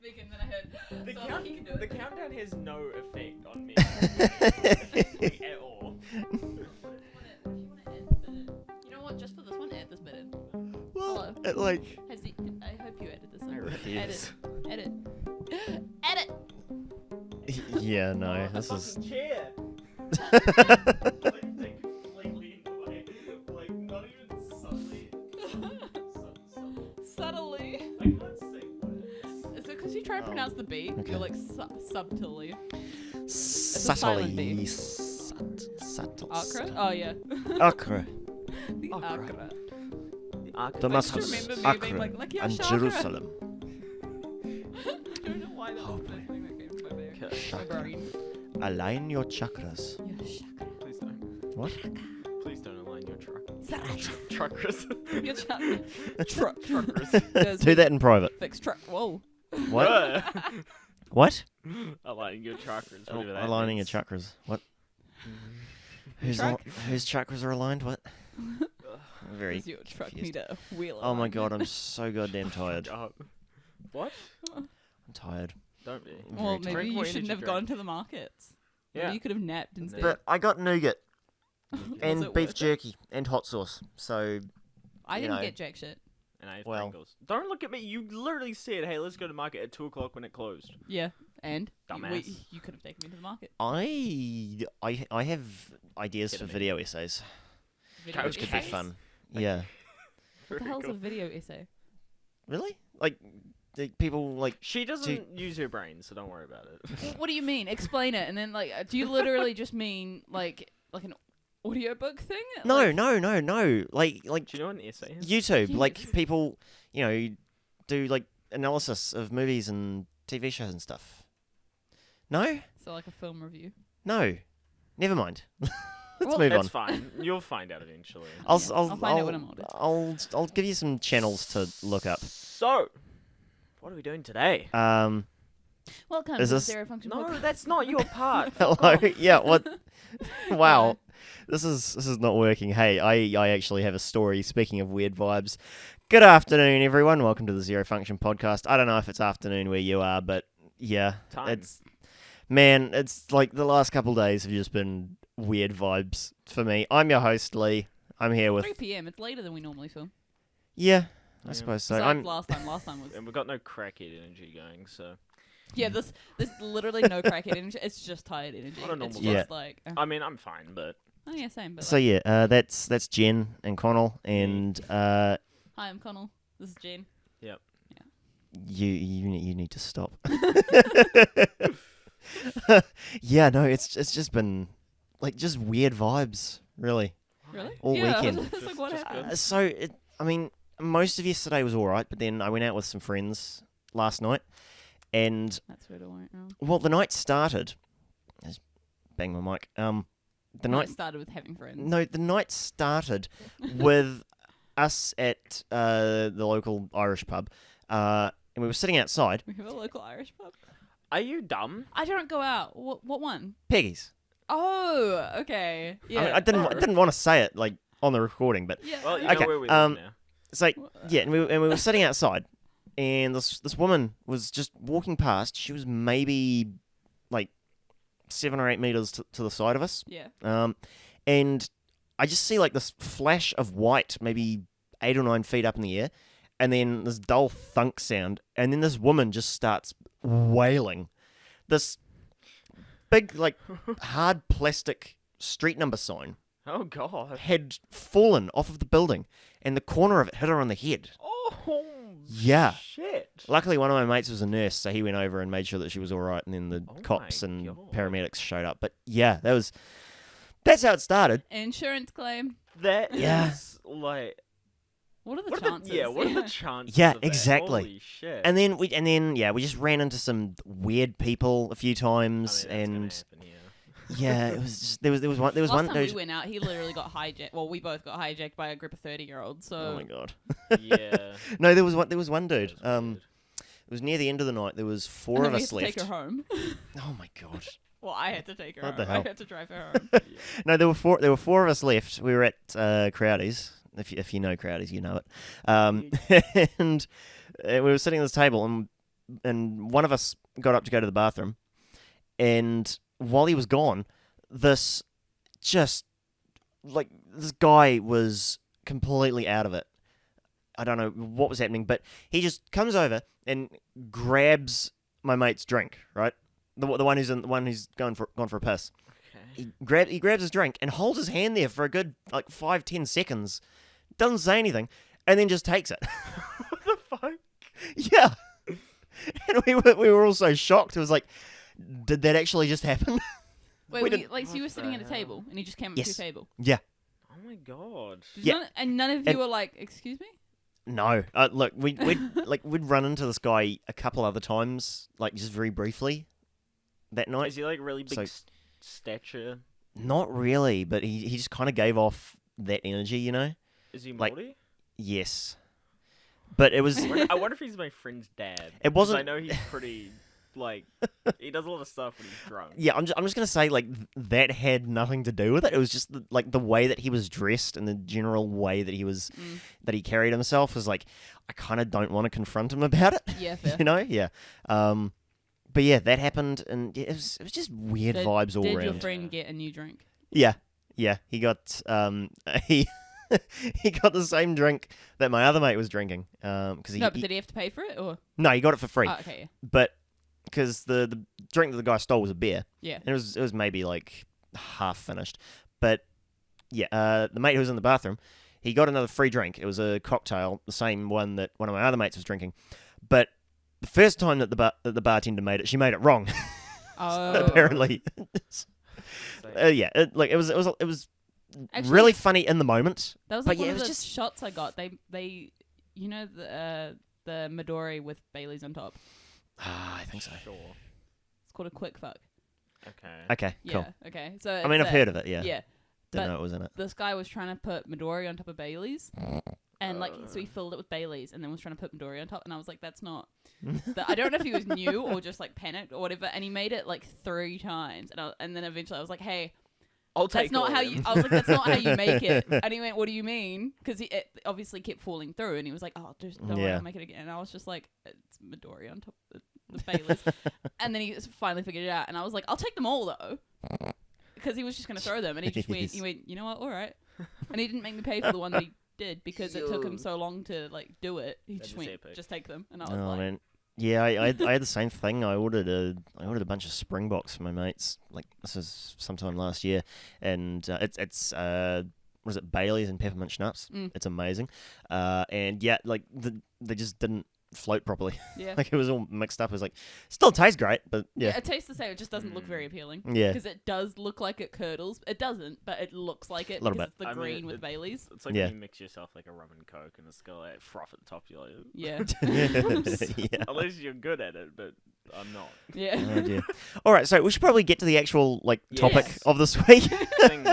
speak and then I heard. The countdown has no effect on me at all. If you want to add this bit in. You know what? Just for this one, add this bit in. Well, Hello. I hope you added this in. I refuse. Edit. Edit. Yeah, no, this is. Chair. Completely away. Like, not even subtly. Subtly. I can't say words. Is it because you try to pronounce the B? Okay. You're like subtly. Subtly. Akra? Subtle. Oh yeah. Akra. The Akra. Damascus, remember me being Akra, like, yeah, and Shakra. Jerusalem. I don't know why that was the first thing that came to my brain. Align your chakras. Yeah, Shakra. Please don't. What? Please don't align your truck. Sriracha. Truckers. Your chakra. Truckers. Do that in private. Fix truck. Whoa. What? What? Aligning your chakras. Whatever that Aligning means. your chakras. What? Truck. Whose chakras are aligned? What? Very. Is your truck confused. need a wheel? Oh my god, I'm so goddamn tired. What? I'm tired. Don't be. I'm Well, very maybe tired. you more shouldn't energy have gone drink. to the markets. Yeah. Maybe you could have napped instead. But I got nougat Was and it beef worth it? jerky and hot sauce. So I you didn't know. get jack shit. And I ate Well. Pringles. Don't look at me. You literally said, "Hey, let's go to market at 2:00 when it closed." Yeah, and Dumbass. you could have taken me to the market. I have ideas for Kidding me. video essays, Video which could be essays? fun. Yeah. What the hell's a video essay? Really? Like, people like. She doesn't use her brain, so don't worry about it. What do you mean? Explain it. And then, like, do you literally just mean like an audiobook thing? No. Like, Like Do you know what an essay is? YouTube. Yes. Like people, do like analysis of movies and TV shows and stuff. No. So like a film review. No. Never mind. Let's Well, move That's on. fine. You'll find out eventually. I'll find out when I'm older. I'll give you some channels to look up. So, what are we doing today? Welcome Is to this- the ZeroFunction No, Podcast. that's not your part. Hello. Yeah. What? Wow. This is not working. Hey, I actually have a story. Speaking of weird vibes, good afternoon, everyone. Welcome to the ZeroFunction Podcast. I don't know if it's afternoon where you are, but yeah, Time. it's like the last couple of days have just been weird vibes for me. I'm your host, Lee. I'm here with 3 p.m. It's later than we normally film. I Yeah. suppose so. Besides last time was And we've got no crackhead energy going, so. yeah. This literally no crackhead energy. It's just tired energy. Not a normal It's day. just like I mean, I'm fine, but. oh yeah, same. But So like, yeah, that's Jen and Conall, and hi, I'm Conall. This is Jen. you need to stop. Yeah, no, it's just been like just weird vibes, really. Really? All yeah, weekend. It's like what Just happened? I mean, most of yesterday was all right, but then I went out with some friends last night, and That's weird. I won't know. well, the night started. Just bang my mic. The night started with having friends. No, the night started with us at the local Irish pub, and we were sitting outside. We have a local Irish pub. Are you dumb? I don't go out. What one? Peggy's. Oh, okay. Yeah. I mean, I didn't want to say it like on the recording, but Yeah. Well, you Okay, know where we live now. it's like yeah, and we were sitting outside, and this woman was just walking past. She was maybe like 7 or 8 meters to the side of us. Yeah. And I just see like this flash of white, maybe 8 or 9 feet up in the air, and then this dull thunk sound, and then this woman just starts wailing. This big, like, hard plastic street number sign Oh, God. had fallen off of the building, and the corner of it hit her on the head. Oh, Yeah. shit. Luckily, one of my mates was a nurse, so he went over and made sure that she was all right, and then the Oh cops my and God. paramedics showed up. But yeah, that's how it started. Insurance claim. That Yeah. is, like... What are the What chances? are the chances Yeah, of that? exactly. Holy shit. And then we just ran into some weird people a few times, I mean, and that's gonna happen, yeah, it was just, there was one Last one time dude. we went out, he literally got hijacked. Well, we both got hijacked by a group of 30-year-olds. So Oh my god! Yeah. No, there was one dude. That was weird. It was near the end of the night. There was 4 and of then we us had to left. take her home. Oh my god! Well, I had to take her What home. the hell? I had to drive her home. No, there were 4 of us left. We were at Crowdy's. If you know Crowdy's, you know it. And we were sitting at this table, and and one of us got up to go to the bathroom, and while he was gone, this guy was completely out of it. I don't know what was happening, but he just comes over and grabs my mate's drink, right? The one who's gone for a piss. Okay. He grabs his drink and holds his hand there for a good 5-10 seconds. Doesn't say anything, and then just takes it. What the fuck? Yeah. And we were all so shocked. It was like, did that actually just happen? Wait, so you were What sitting the at a hell? table and he just came up Yes. to your table. Yeah. Oh my god. Yeah. None of you were like, excuse me? No. Look, we'd run into this guy a couple other times, like just very briefly that night. Is he like really big So- stature? Not really, but he just kind of gave off that energy, you know? Is he Like- Morty? Yes. But it was... I wonder if he's my friend's dad. It 'cause wasn't- I know he's pretty, like, he does a lot of stuff when he's drunk. Yeah, I'm just gonna say that had nothing to do with it. It was just the way that he was dressed and the general way that he was that he carried himself was like, I kind of don't want to confront him about it. Yeah, fair. You know, yeah. But yeah, that happened, and it was just weird vibes all Did around. your friend get a new drink? Yeah, he got he he got the same drink that my other mate was drinking. Because But did he have to pay for it or? no, he got it for free. Oh, okay, But because the drink that the guy stole was a beer. yeah. And it was maybe like half finished. But yeah, the mate who was in the bathroom, he got another free drink. It was a cocktail, the same one that one of my other mates was drinking. But the first time that the bartender made it, she made it wrong. Oh. Apparently. So- Yeah, it was Actually, really funny in the moment. That was but like yeah, one it of was the just- shots I got. They you know the Midori with Bailey's on top. I think so. Sure. It's called a quick fuck. Okay. Okay, Yeah. cool. Okay. So I mean, I've heard of it. Yeah, Yeah. didn't but- know it was in it. This guy was trying to put Midori on top of Bailey's, and so he filled it with Bailey's, and then was trying to put Midori on top, and I was like, that's not. I don't know if he was new or just like panicked or whatever, and he made it like 3 times, and then eventually I was like, hey. I'll take That's not all how of you. them. I was like, that's not how you make it. And he went, "What do you mean?" Because it obviously kept falling through, and he was like, "Oh, just don't worry, Yeah. I'll make it again." And I was just like, "It's Midori on top of the Baileys." And then he finally figured it out, and I was like, "I'll take them all though," because he was just gonna throw them, and he just went, Yes. "He went, you know what? All right." And he didn't make me pay for the one that he did because it took him so long to like do it. He That just is went, epic. "Just take them," and I was Oh like, man, yeah, I had the same thing. I ordered a bunch of Springboks for my mates. Like this is sometime last year, and it's what is it, Bailey's and peppermint schnapps. Mm. It's amazing. And yeah, like they just didn't float properly. "Yeah." Like it was all mixed up. It was like still tastes great, but yeah, It tastes the same. It just doesn't look very appealing. yeah. Because it does look like it curdles. It doesn't, but it looks like it Little because bit. it's the I mean, green with Bailey's. It's like Yeah. when you mix yourself like a rum and coke and it's got like froth at the top. You're like, Yeah. Yeah. unless you're good at it, but I'm not. Yeah. Oh, dear. All right, so we should probably get to the actual like topic Yes. of this week. Thing-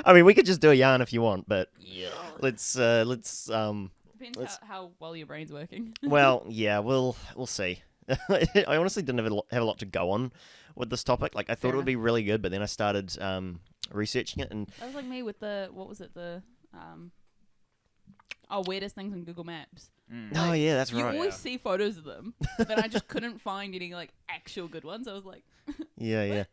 I mean, we could just do a yarn if you want, but yeah. let's Depends Let's- how well your brain's working. well, yeah, we'll see. I honestly didn't have a lot to go on with this topic. Like I thought Fair it would be really good, but then I started researching it, and That was like me with what was it, weirdest things on Google Maps. oh yeah, that's You right. always see photos of them, but then I just couldn't find any like actual good ones. I was like, Yeah, yeah.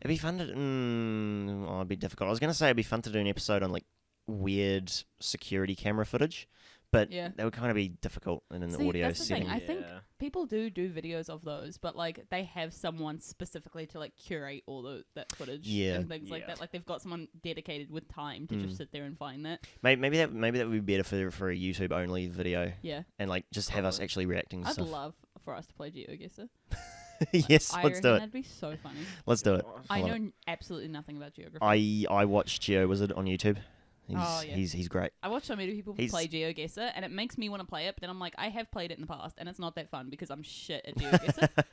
It'd be fun to. It'd be difficult. I was gonna say it'd be fun to do an episode on like weird security camera footage, but Yeah. that would kind of be difficult in an See, audio that's the thing. setting. I think Yeah. people do videos of those, but like they have someone specifically to like curate all that footage Yeah. and things like Yeah. that. Like they've got someone dedicated with time to just sit there and find that. Maybe that would be better for a YouTube only video, Yeah. and like just have us Probably. actually reacting to I'd stuff. love for us to play GeoGuessr. Yes, I let's reckon do it. That'd be so funny. Let's do it. I love know it. absolutely nothing about geography. I watched GeoWizard on YouTube. He's Oh, yeah. he's great. I watch so many people He's- play GeoGuessr, and it makes me want to play it. But then I'm like, I have played it in the past, and it's not that fun because I'm shit at GeoGuessr. I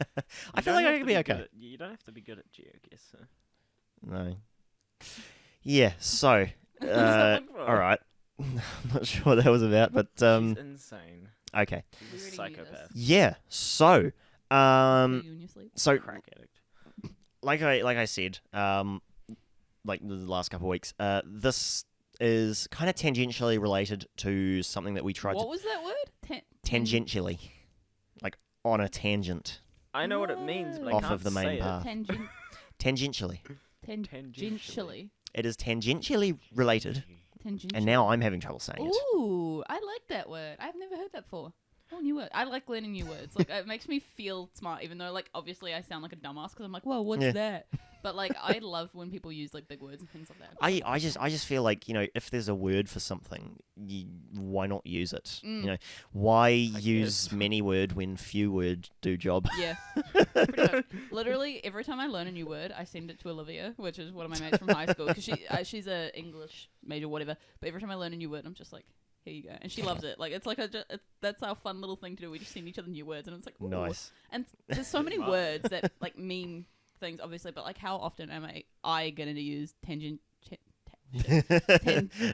You feel don't like I have could to be good okay. at- you don't have to be good at GeoGuessr. No. Yeah. So, that for? all right. I'm not sure what that was about, but She's insane. okay. She's a We already knew psychopath. Yeah. So, You in your sleep. so Crack addict. like I said, like the last couple of weeks, this is kind of tangentially related to something that we tried What to was that word? tangentially, like on a tangent I know what it means, but I off can't of the main say it. path. Tangentially. Tangentially. It is tangentially related, Tangentially. and now I'm having trouble saying it. Ooh, I like that word. I've never heard that before. Oh, new word. I like learning new words. Like, it makes me feel smart, even though, like, obviously I sound like a dumbass because I'm like, whoa, what's Yeah. that? But, like, I love when people use, like, big words and things like that. I just feel like, if there's a word for something, why not use it? Why use guess. many word when few word do job? Yeah. Pretty much. Literally, every time I learn a new word, I send it to Olivia, which is one of my mates from high school, because she's a English major, whatever. But every time I learn a new word, I'm just like, here you go. And she loves it. Like, it's like that's our fun little thing to do. We just send each other new words, and it's like, ooh. Nice. And there's so many words that, like, mean things, obviously, but, like, how often am I going to use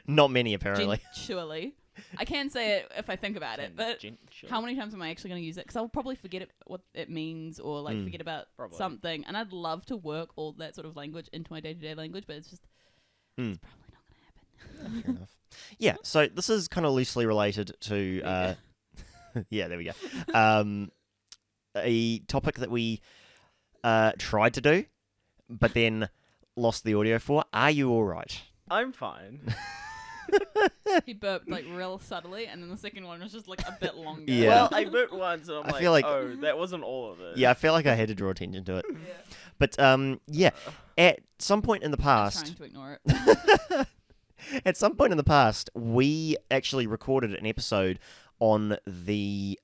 Not many, apparently. tangentially? I can say it if I think about it, but how many times am I actually going to use it? Because I'll probably forget what it means, or like forget about something. And I'd love to work all that sort of language into my day-to-day language, but it's just it's probably not going to happen. Fair enough. Yeah, so this is kind of loosely related to yeah, there we go. A topic that we tried to do, but then lost the audio for. Are you all right? I'm fine. He burped like real subtly, and then the second one was just like a bit longer. Yeah. Well, I burped once, and I'm I feel like- oh, that wasn't all of it. Yeah, I feel like I had to draw attention to it. Yeah. But yeah, at some point in the I'm past, trying to ignore it. at some point in the past, we actually recorded an episode on the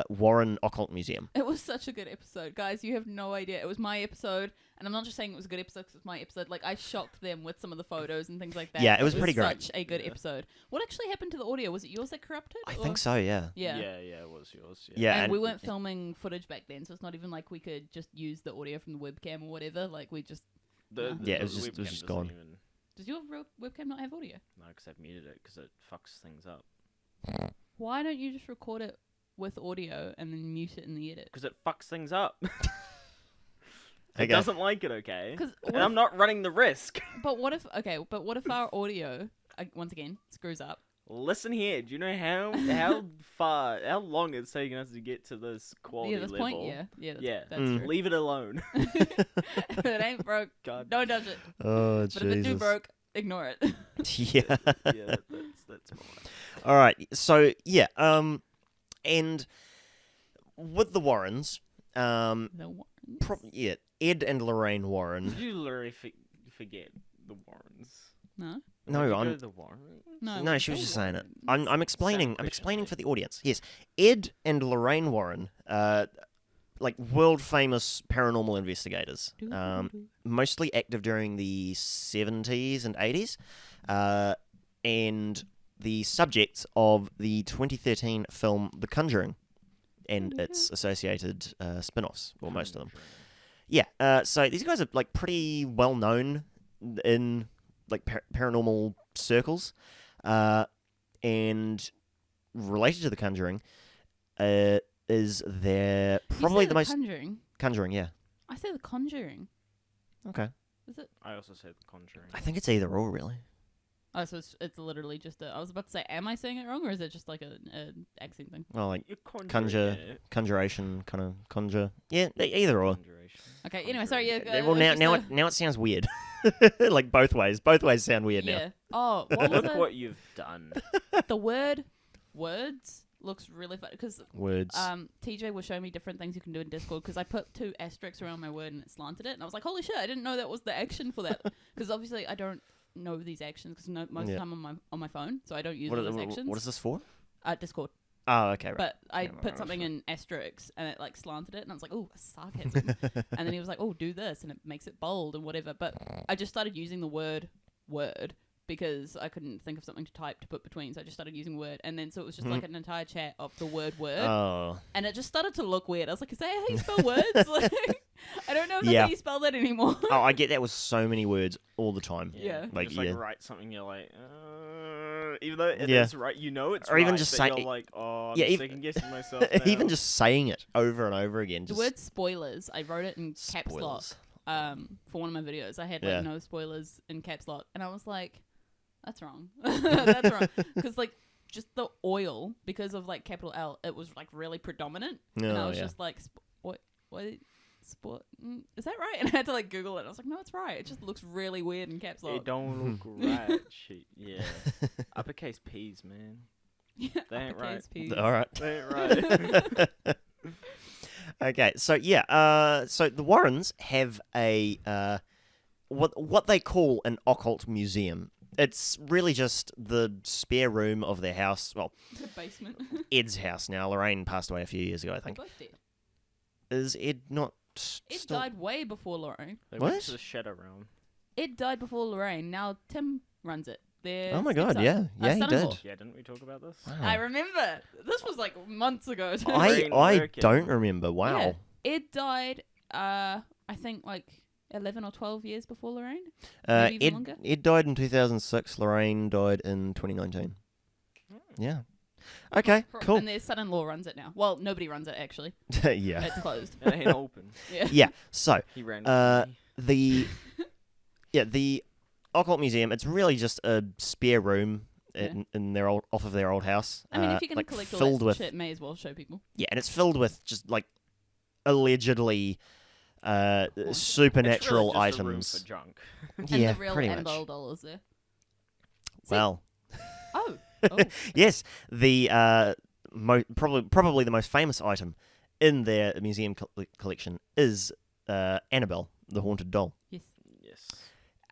Warren Occult Museum. It was such a good episode, guys. You have no idea. It was my episode, and I'm not just saying it was a good episode because it's my episode. Like, I shocked them with some of the photos and things like that. Yeah, it was pretty great. Such a good episode. What actually happened to the audio? Was it yours that corrupted? I or- think so, yeah. Yeah. Yeah, it was yours. Yeah, And we weren't filming footage back then, so it's not even like we could just use the audio from the webcam or whatever. Like, we just... Yeah, it was just webcam gone. doesn't even- Does your webcam not have audio? No, because I've muted it because it fucks things up. Why don't you just record it with audio and then mute it in the edit? Because it fucks things up. Okay. It doesn't like it, okay? 'Cause what And I'm not running the risk. But what if our audio, once again, screws up? Listen here, do you know how long it's taking us to get to this quality Yeah, this level? point, yeah. That's Mm. true. Leave it alone. If it ain't broke, God. don't touch it. Oh, But if it do broke, ignore it. Yeah. Yeah, that's more. All right. So yeah. And with the Warrens, The Warrens. yeah, Ed and Lorraine Warren. Did you literally forget the Warrens? No. No, Did you I'm go to the Warrens? No, she was just saying it. Warrens. I'm explaining. Sound I'm explaining question, for the audience. Yes, Ed and Lorraine Warren, like world famous paranormal investigators. Mostly active during the 70s and 80s, and the subjects of the 2013 film The Conjuring and its associated spin-offs, or most of them. Yeah, so these guys are like pretty well known in like paranormal circles, and related to The Conjuring is their probably the most Conjuring. Yeah. I say The Conjuring. Okay. Is it? I also said The Conjuring. I think it's either or, really. Oh, so it's literally just a... I was about to say, am I saying it wrong, or is it just like an accent thing? Well, like You're conjure, conjuration, kind of conjure. Yeah, either or. Conjuration. Okay, anyway, sorry, yeah. Well, it's now just it sounds weird. Like both ways. Both ways sound weird yeah. now. Oh, what was Look it? what you've done. The word words looks really fun because Words. TJ was showing me different things you can do in Discord because I put 2 asterisks around my word and it slanted it, and I was like, holy shit, I didn't know that was the action for that. Because obviously I don't know these actions because most of the time on my phone, so I don't use all those actions. What is this for? Discord. Oh, okay, right. But I Yeah, put right, something in asterisks and it like slanted it, and I was like, oh, sarcasm. And then he was like, oh, do this, and it makes it bold and whatever. But I just started using the word because I couldn't think of something to type to put between, so I just started using word, and then so it was just like an entire chat of the word, Oh. and it just started to look weird. I was like, is that how you spell words? Like, I don't know if that's Yeah. how you spell that anymore. Oh, I get that with so many words all the time. Yeah. Like, just like yeah. write something, you're like, even though it Yeah. is right, you know it's Or right, even just but say- you're like, oh, I'm Yeah, second guessing myself now. Even just saying it over and over again. The Just word spoilers, I wrote it in caps lock spoilers. for one of my videos. I had Yeah. like no spoilers in caps lock, and I was like, that's wrong. That's wrong. Because like just the oil, because of like capital L, it was like really predominant. No, And I was yeah. just like, what? Sport? Is that right? And I had to like Google it. And I was like, no, it's right. It just looks really weird in caps lock. It don't look right. Yeah. Uppercase P's, man. Yeah, They ain't right. uppercase P. All right. They ain't right. Okay, so yeah, so the Warrens have a what they call an occult museum. It's really just the spare room of their house. Well, The basement. Ed's house now. Lorraine passed away a few years ago, I think. Both dead. Is Ed not? It still... died way before Lorraine. They What? went to the Shadow Realm. It died before Lorraine. Now Tim runs it. Oh my god, yeah, he son-in-law. did. Yeah, didn't we talk about this? Wow. I remember. This was like months ago. I Working. don't remember. Wow. Yeah. It died, I think, like 11 or 12 years before Lorraine. Maybe even longer. Ed died in 2006. Lorraine died in 2019. Yeah. Okay, cool. And their son-in-law runs it now. Well, nobody runs it, actually. Yeah. It's closed. It ain't open. Yeah. Yeah. So He ran. the the occult museum. It's really just a spare room in their off of their old house. I mean, if you're going like to collect all filled that with shit, may as well show people. yeah, and it's filled with just like allegedly supernatural it's really just a room items. for junk. And Yeah, the real pretty Annabelle much. doll is there. Well, Oh. yes, the probably the most famous item in their museum collection is Annabelle, the haunted doll. Yes. Yes.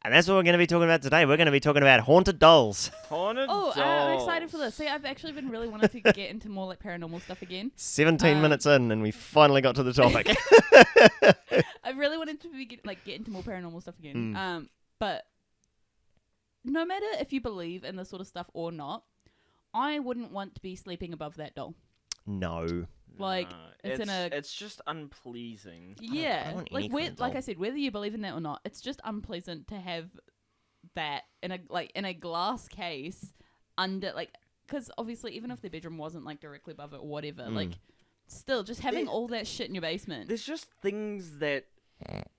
And that's what we're going to be talking about today. We're going to be talking about haunted dolls. Haunted Oh, dolls. I'm excited for this. See, I've actually been really wanting to get into more like paranormal stuff again. 17 minutes in, and we finally got to the topic. I really wanted to get into more paranormal stuff again. But no matter if you believe in this sort of stuff or not, I wouldn't want to be sleeping above that doll. No. Like, No, it's in a- It's just unpleasing. Yeah, want like any kind of like doll. I said, whether you believe in that or not, it's just unpleasant to have that in a glass case under because obviously even if the bedroom wasn't like directly above it or whatever, like still just having all that shit in your basement. There's just things that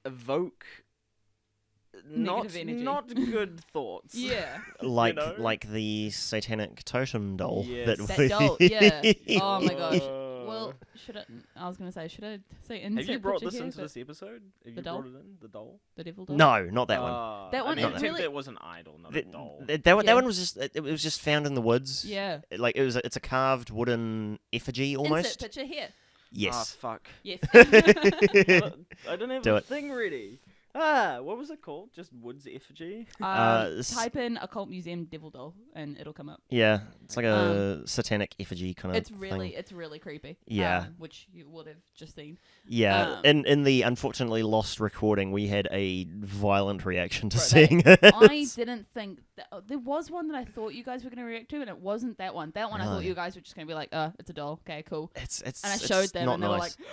evoke Negative energy. not good thoughts. Yeah, Like know? like the satanic totem doll. Yes. that doll. Yeah. Oh my gosh. Uh, Well, should I was gonna say, should I say insert have you brought picture this here, into but this episode? Have The you doll? brought it in? The doll? the devil doll? No, not that one. That one, I mean, it I think really- that was an idol, not a doll. That Yeah. one was just it was just found in the woods. Yeah. Like it's a carved wooden effigy almost. Insert picture here. Yes. Ah, fuck. Yes. I don't have Do a it. thing ready. What was it called? Just Woods effigy? Type in occult museum devil doll and it'll come up. Yeah, it's like a satanic effigy kind of It's really creepy. Yeah. Which you would have just seen. Yeah, in the unfortunately lost recording, we had a violent reaction to Bro, seeing it. I didn't think there was one that I thought you guys were going to react to, and it wasn't that one. That one I thought Really? you guys were just going to be like, it's a doll. Okay, cool. It's And I showed them, not and they were like, nice.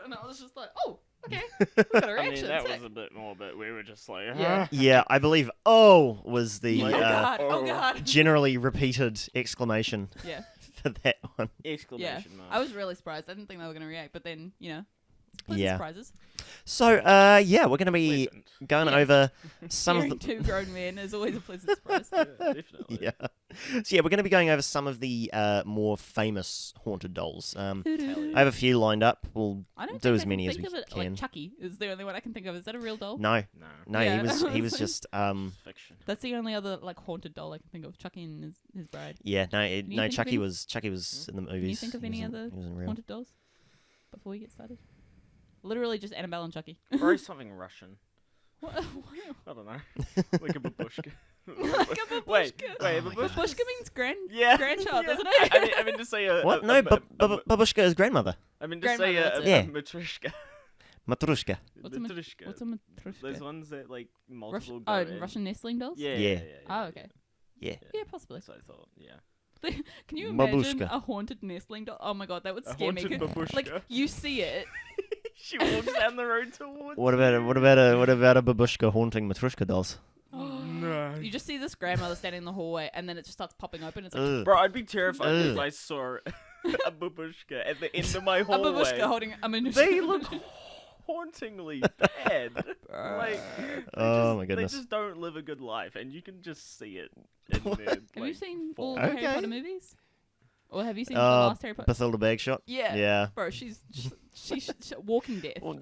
and I was just like, oh, okay, we got a I reaction. mean, that sick. was a bit more, but we were just like, Yeah. Yeah, I believe "oh" was the Oh god! Oh oh. god! generally repeated exclamation Yeah, for that one. yeah. Exclamation mark. I was really surprised. I didn't think they were going to react, but then it's pleasant Yeah. surprises. So, yeah, we're going to be Pleasant. going Yeah. over some of Hearing the two grown men is always a pleasant surprise. Yeah, definitely. yeah. So yeah, we're going to be going over some of the more famous haunted dolls. I have a few lined up. We'll I don't do think as I can many as think we of it, can. Like Chucky is the only one I can think of. Is that a real doll? No, No. no, Yeah. he was just Fiction. That's the only other like haunted doll I can think of. Chucky and his bride. yeah, no, you no. think of Chucky any? was in the movies. Can you think of He any wasn't- other he wasn't real. haunted dolls before we get started? Literally just Annabelle and Chucky. Probably something Russian. What? I don't know. Like a babushka. Like a babushka. Wait, Oh a my babushka. Babushka means Yeah. grandchild, yeah. doesn't it? I mean to say a. What? No, Babushka is grandmother. I mean to say Grandmother, a that's it. matryoshka. Matrushka. What's a Matryoshka. What's a matrushka? Those ones that like multiple Russian, go in. Russian nestling dolls? Yeah. Yeah. Oh, okay. Yeah. Yeah, possibly. That's what I thought. Yeah. Can you imagine Babushka. a haunted nestling doll? Oh my god, that would A scare me. haunted 'cause, babushka. Like you see it. She walks down the road towards. What about a babushka haunting Matrushka dolls? No. You just see this grandmother standing in the hallway, and then it just starts popping open. It's like Ugh. Bro, I'd be terrified if Ugh. I saw a babushka at the end of my a hallway. babushka holding a minushka. They look hauntingly bad. Like, Oh my goodness. They just don't live a good life, and you can just see it. In their, Have you seen all form. the Harry Okay. Potter movies? Or have you seen the last Harry Potter? Bathilda Bagshot. Yeah. Yeah. Bro, she's walking death. Well,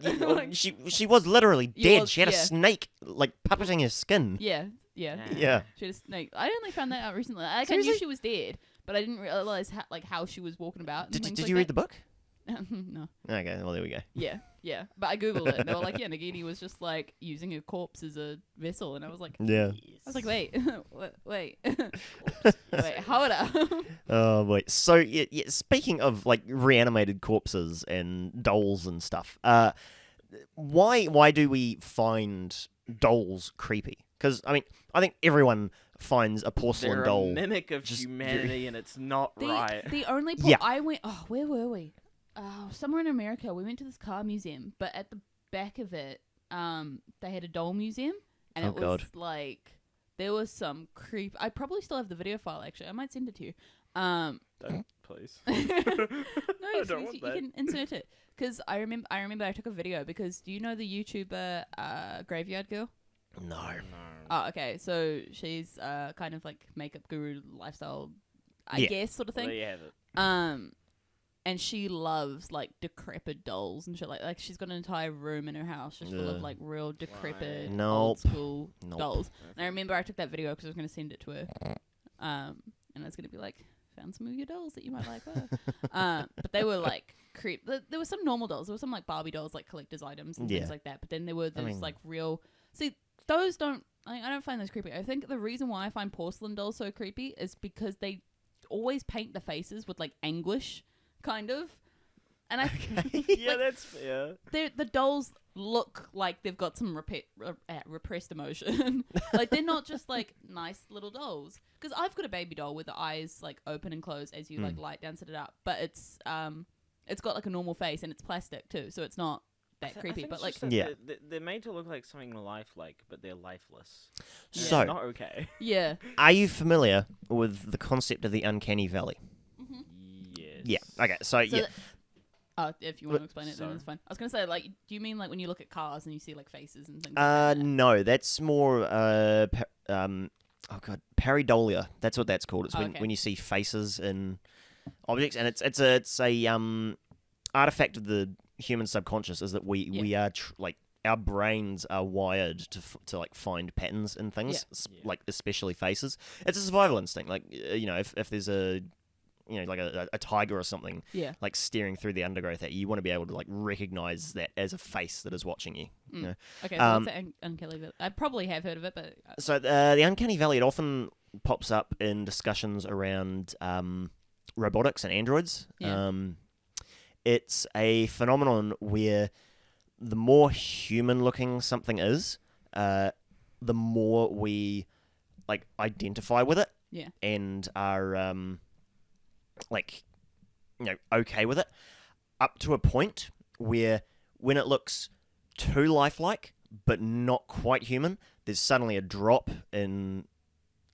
she was literally You dead. was- She had a yeah. snake like puppeting her skin. Yeah. Yeah. She had a snake. I only found that out recently. Like, I Seriously? knew she was dead, but I didn't realize how she was walking about. And Did things Did like you read the book? that. No. Okay. Well, there we go. Yeah. But I googled it, and they were like, yeah, Nagini was just like using a corpse as a vessel, and I was like, Yeah. wait, wait, hold up. Oh wait. So yeah, speaking of like reanimated corpses and dolls and stuff, why do we find dolls creepy? Because I mean, I think everyone finds a porcelain They're doll. a mimic of just humanity, and it's not right. The only Yeah. I went. Oh, where were we? Somewhere in America. We went to this car museum, but at the back of it, they had a doll museum, and Oh, it was God. like there was some creep. I probably still have the video file. Actually, I might send it to you. Don't, please. No, I don't you want that. can insert it because I remember I took a video because do you know the YouTuber Graveyard Girl? No. Oh, okay. So she's kind of like makeup guru lifestyle, I Yeah. guess, sort of Well, thing. there you have it. And she loves like decrepit dolls and shit. Like she's got an entire room in her house just full of Ugh. like real decrepit, Nope. old school Nope. dolls. And I remember I took that video because I was going to send it to her, and I was going to be like, found some of your dolls that you might like. But they were like creep. There were some normal dolls. There were some like Barbie dolls, like collector's items and Yeah. things like that. But then there were those mean- like real. See, those don't. I don't find those creepy. I think the reason why I find porcelain dolls so creepy is because they always paint the faces with like anguish, kind of. And I, Yeah, like, that's fair. the dolls look like they've got some repressed emotion. Like they're not just like nice little dolls. Because I've got a baby doll with the eyes like open and closed as you like light down set it up, but it's got like a normal face and it's plastic too, so it's not that creepy. But like, Yeah. they're made to look like something lifelike, but they're lifeless. And So- it's not okay. yeah, Are you familiar with the concept of the uncanny valley? Yes. Yeah. Okay. So yeah. if you want to explain it, then So- it's fine. I was gonna say, like, do you mean like when you look at cars and you see like faces and things? Like that? No, that's more oh god, pareidolia. That's what that's called. It's when, Okay. when you see faces in objects, and it's a artifact of the human subconscious. Is that we are like our brains are wired to like find patterns in things, Yeah. like especially faces. It's a survival instinct. Like if there's a like a tiger or something Yeah. like staring through the undergrowth at you, you want to be able to like recognize that as a face that is watching you. You know? Okay, so what's the uncanny valley? I probably have heard of it, but So the uncanny valley, it often pops up in discussions around robotics and androids. Yeah. It's a phenomenon where the more human-looking something is, the more we like identify with it yeah, and are okay with it, up to a point where when it looks too lifelike but not quite human, there's suddenly a drop in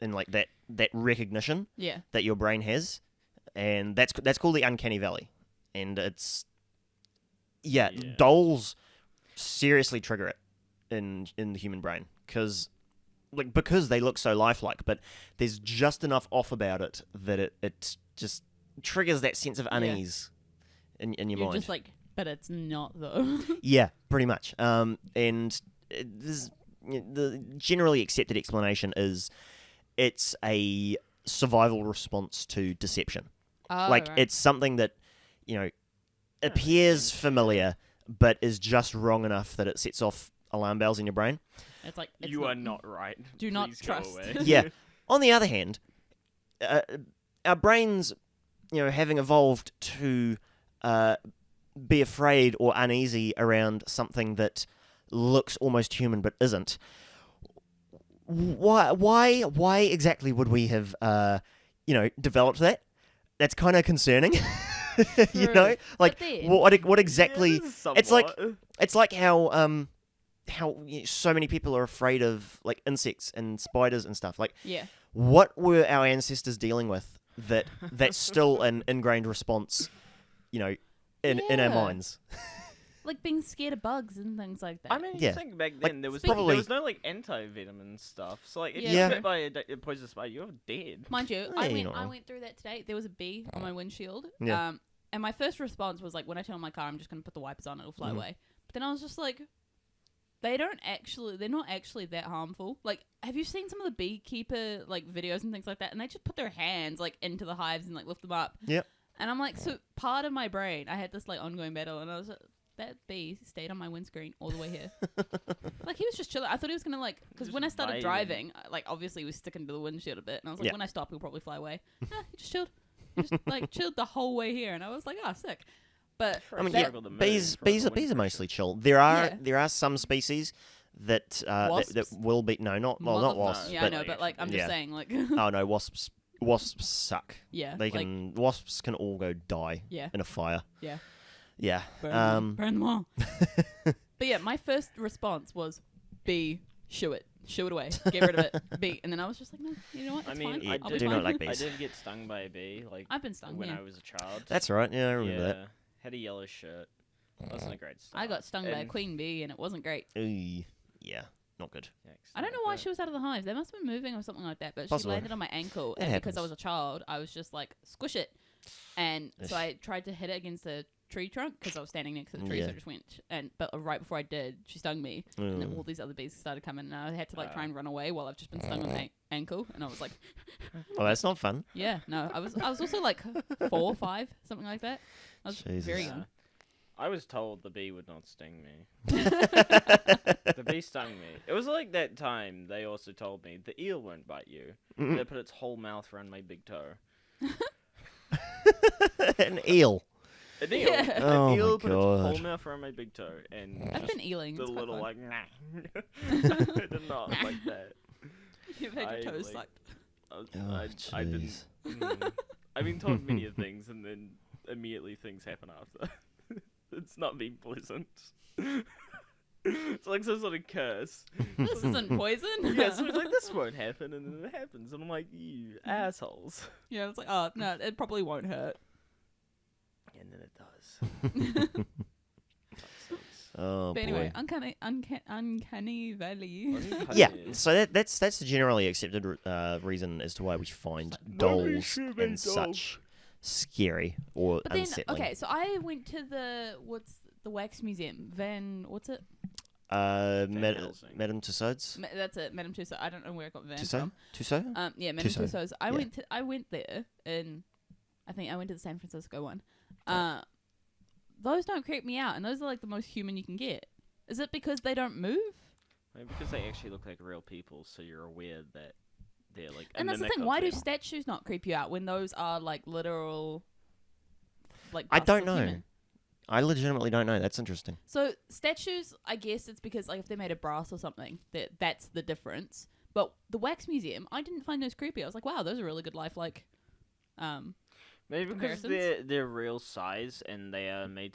like that recognition yeah. that your brain has, and that's called the uncanny valley. And it's Yeah. dolls seriously trigger it in the human brain because they look so lifelike, but there's just enough off about it that it just triggers that sense of unease in your You're mind. just like, but it's not though. Yeah, pretty much. And the generally accepted explanation is it's a survival response to deception. Oh, Like right. it's something that appears familiar, but is just wrong enough that it sets off alarm bells in your brain. It's like it's You are not right. Do not Please go trust. away. Yeah. On the other hand, our brains, having evolved to be afraid or uneasy around something that looks almost human but isn't. Why exactly would we have, developed that? That's kind of concerning. True. Like But then- what exactly? Yeah, It's like somewhat. it's like how so many people are afraid of like insects and spiders and stuff. Like, yeah. what were our ancestors dealing with that's still an ingrained response, in our Yeah. minds? like being scared of bugs and things like that. I mean, Yeah. you think back Like, then there was probably- no like anti-venom and stuff. So like, if Yeah. you're Yeah. bit by a poisonous spider, you're dead. Mind you, Yeah, you're not I wrong. went through that today. There was a bee on my windshield. Yeah. And my first response was like, when I turn on my car, I'm just gonna put the wipers on, it'll fly Mhm. away. But then I was just like, they're not actually that harmful. Like, have you seen some of the beekeeper like videos and things like that? And they just put their hands like into the hives and like lift them up. Yep. And I'm like, so part of my brain, I had this like ongoing battle, and I was like, that bee stayed on my windscreen all the way here. Like, he was just chilling. I thought he was gonna like, because Just when I started vibing. driving, like obviously he was sticking to the windshield a bit, and I was like, Yeah. when I stop, he'll probably fly away. He just chilled. He just like chilled the whole way here, and I was like, oh, sick. But I mean, that- yeah, bees are mostly chill. There are some species that Wasps? will be not wasps. Yeah, but, I know, but like I'm just yeah. saying, like, Oh no, wasps suck. yeah, They like, can wasps can all go die yeah, in a fire. yeah, Yeah. burn them all. But yeah, my first response was, bee, shoo it away, get rid of it, bee. And then I was just like, no, you know what? I It's mean, fine. I I'll did be do not fine. like I bees. did get stung by a bee, like I've been stung. when Yeah. I was a child. That's right. Yeah, I remember yeah, had a yellow shirt. Wasn't a great start. I got stung by a And- queen bee, and it wasn't great. that. Ooh, yeah, not good. I don't know why she was out of the hive. They must have been moving or something like that. But Possibly. she landed on my ankle, It and because I happens. was a child, I was just like, squish it. And so Ish. I tried to hit it against a tree trunk because I was standing next to the tree. So Yeah. I just went, but right before I did, she stung me, and then Mm. all these other bees started coming, and I had to like try and run away while I've just been stung on my ankle, and I was like, Oh, that's not fun. yeah, no, I was also like 4 or 5, something like that. I was Jesus. very Yeah. young. I was told the bee would not sting me. The bee stung me. It was like that time they also told me the eel won't bite you. Mm. They put its whole mouth around my big toe. An eel. An eel. Yeah. An Oh eel my put its whole God. mouth around my big toe, and I've just been eeling. the It's quite little fun. like nah. I did not like that. You've had I, your toes like- sucked. Oh, I didn't. jeez. I've been told many of things, and then immediately things happen after. It's not been pleasant. It's like some sort of curse. This isn't poison. Yeah, so it's like, this won't happen, and then it happens, and I'm like, you assholes. Yeah, it's like, oh no, it probably won't hurt. And then it does. Oh But anyway, boy. uncanny valley. Yeah, so that's the generally accepted reason as to why we find dolls and such scary or But then, unsettling. okay, so I went to the wax museum. What's it? Helsing. Madame Tussauds? That's it, Madame Tussauds. I don't know where I got Van Tussauds? from. Tussauds? Yeah, Madame Tussauds. Tussauds. I went there, and I think I went to the San Francisco one. Those don't creep me out, and those are like the most human you can get. Is it because they don't move? Maybe because they actually look like real people, so you're aware that they're like. And that's then the they thing. Why do cartoon. statues not creep you out when those are like literal? Like I busts don't of know. human? Oh, I legitimately don't know. That's interesting. So statues, I guess it's because like if they're made of brass or something, that's the difference. But the wax museum, I didn't find those creepy. I was like, wow, those are really good lifelike. Maybe because comparisons? they're real size and they are made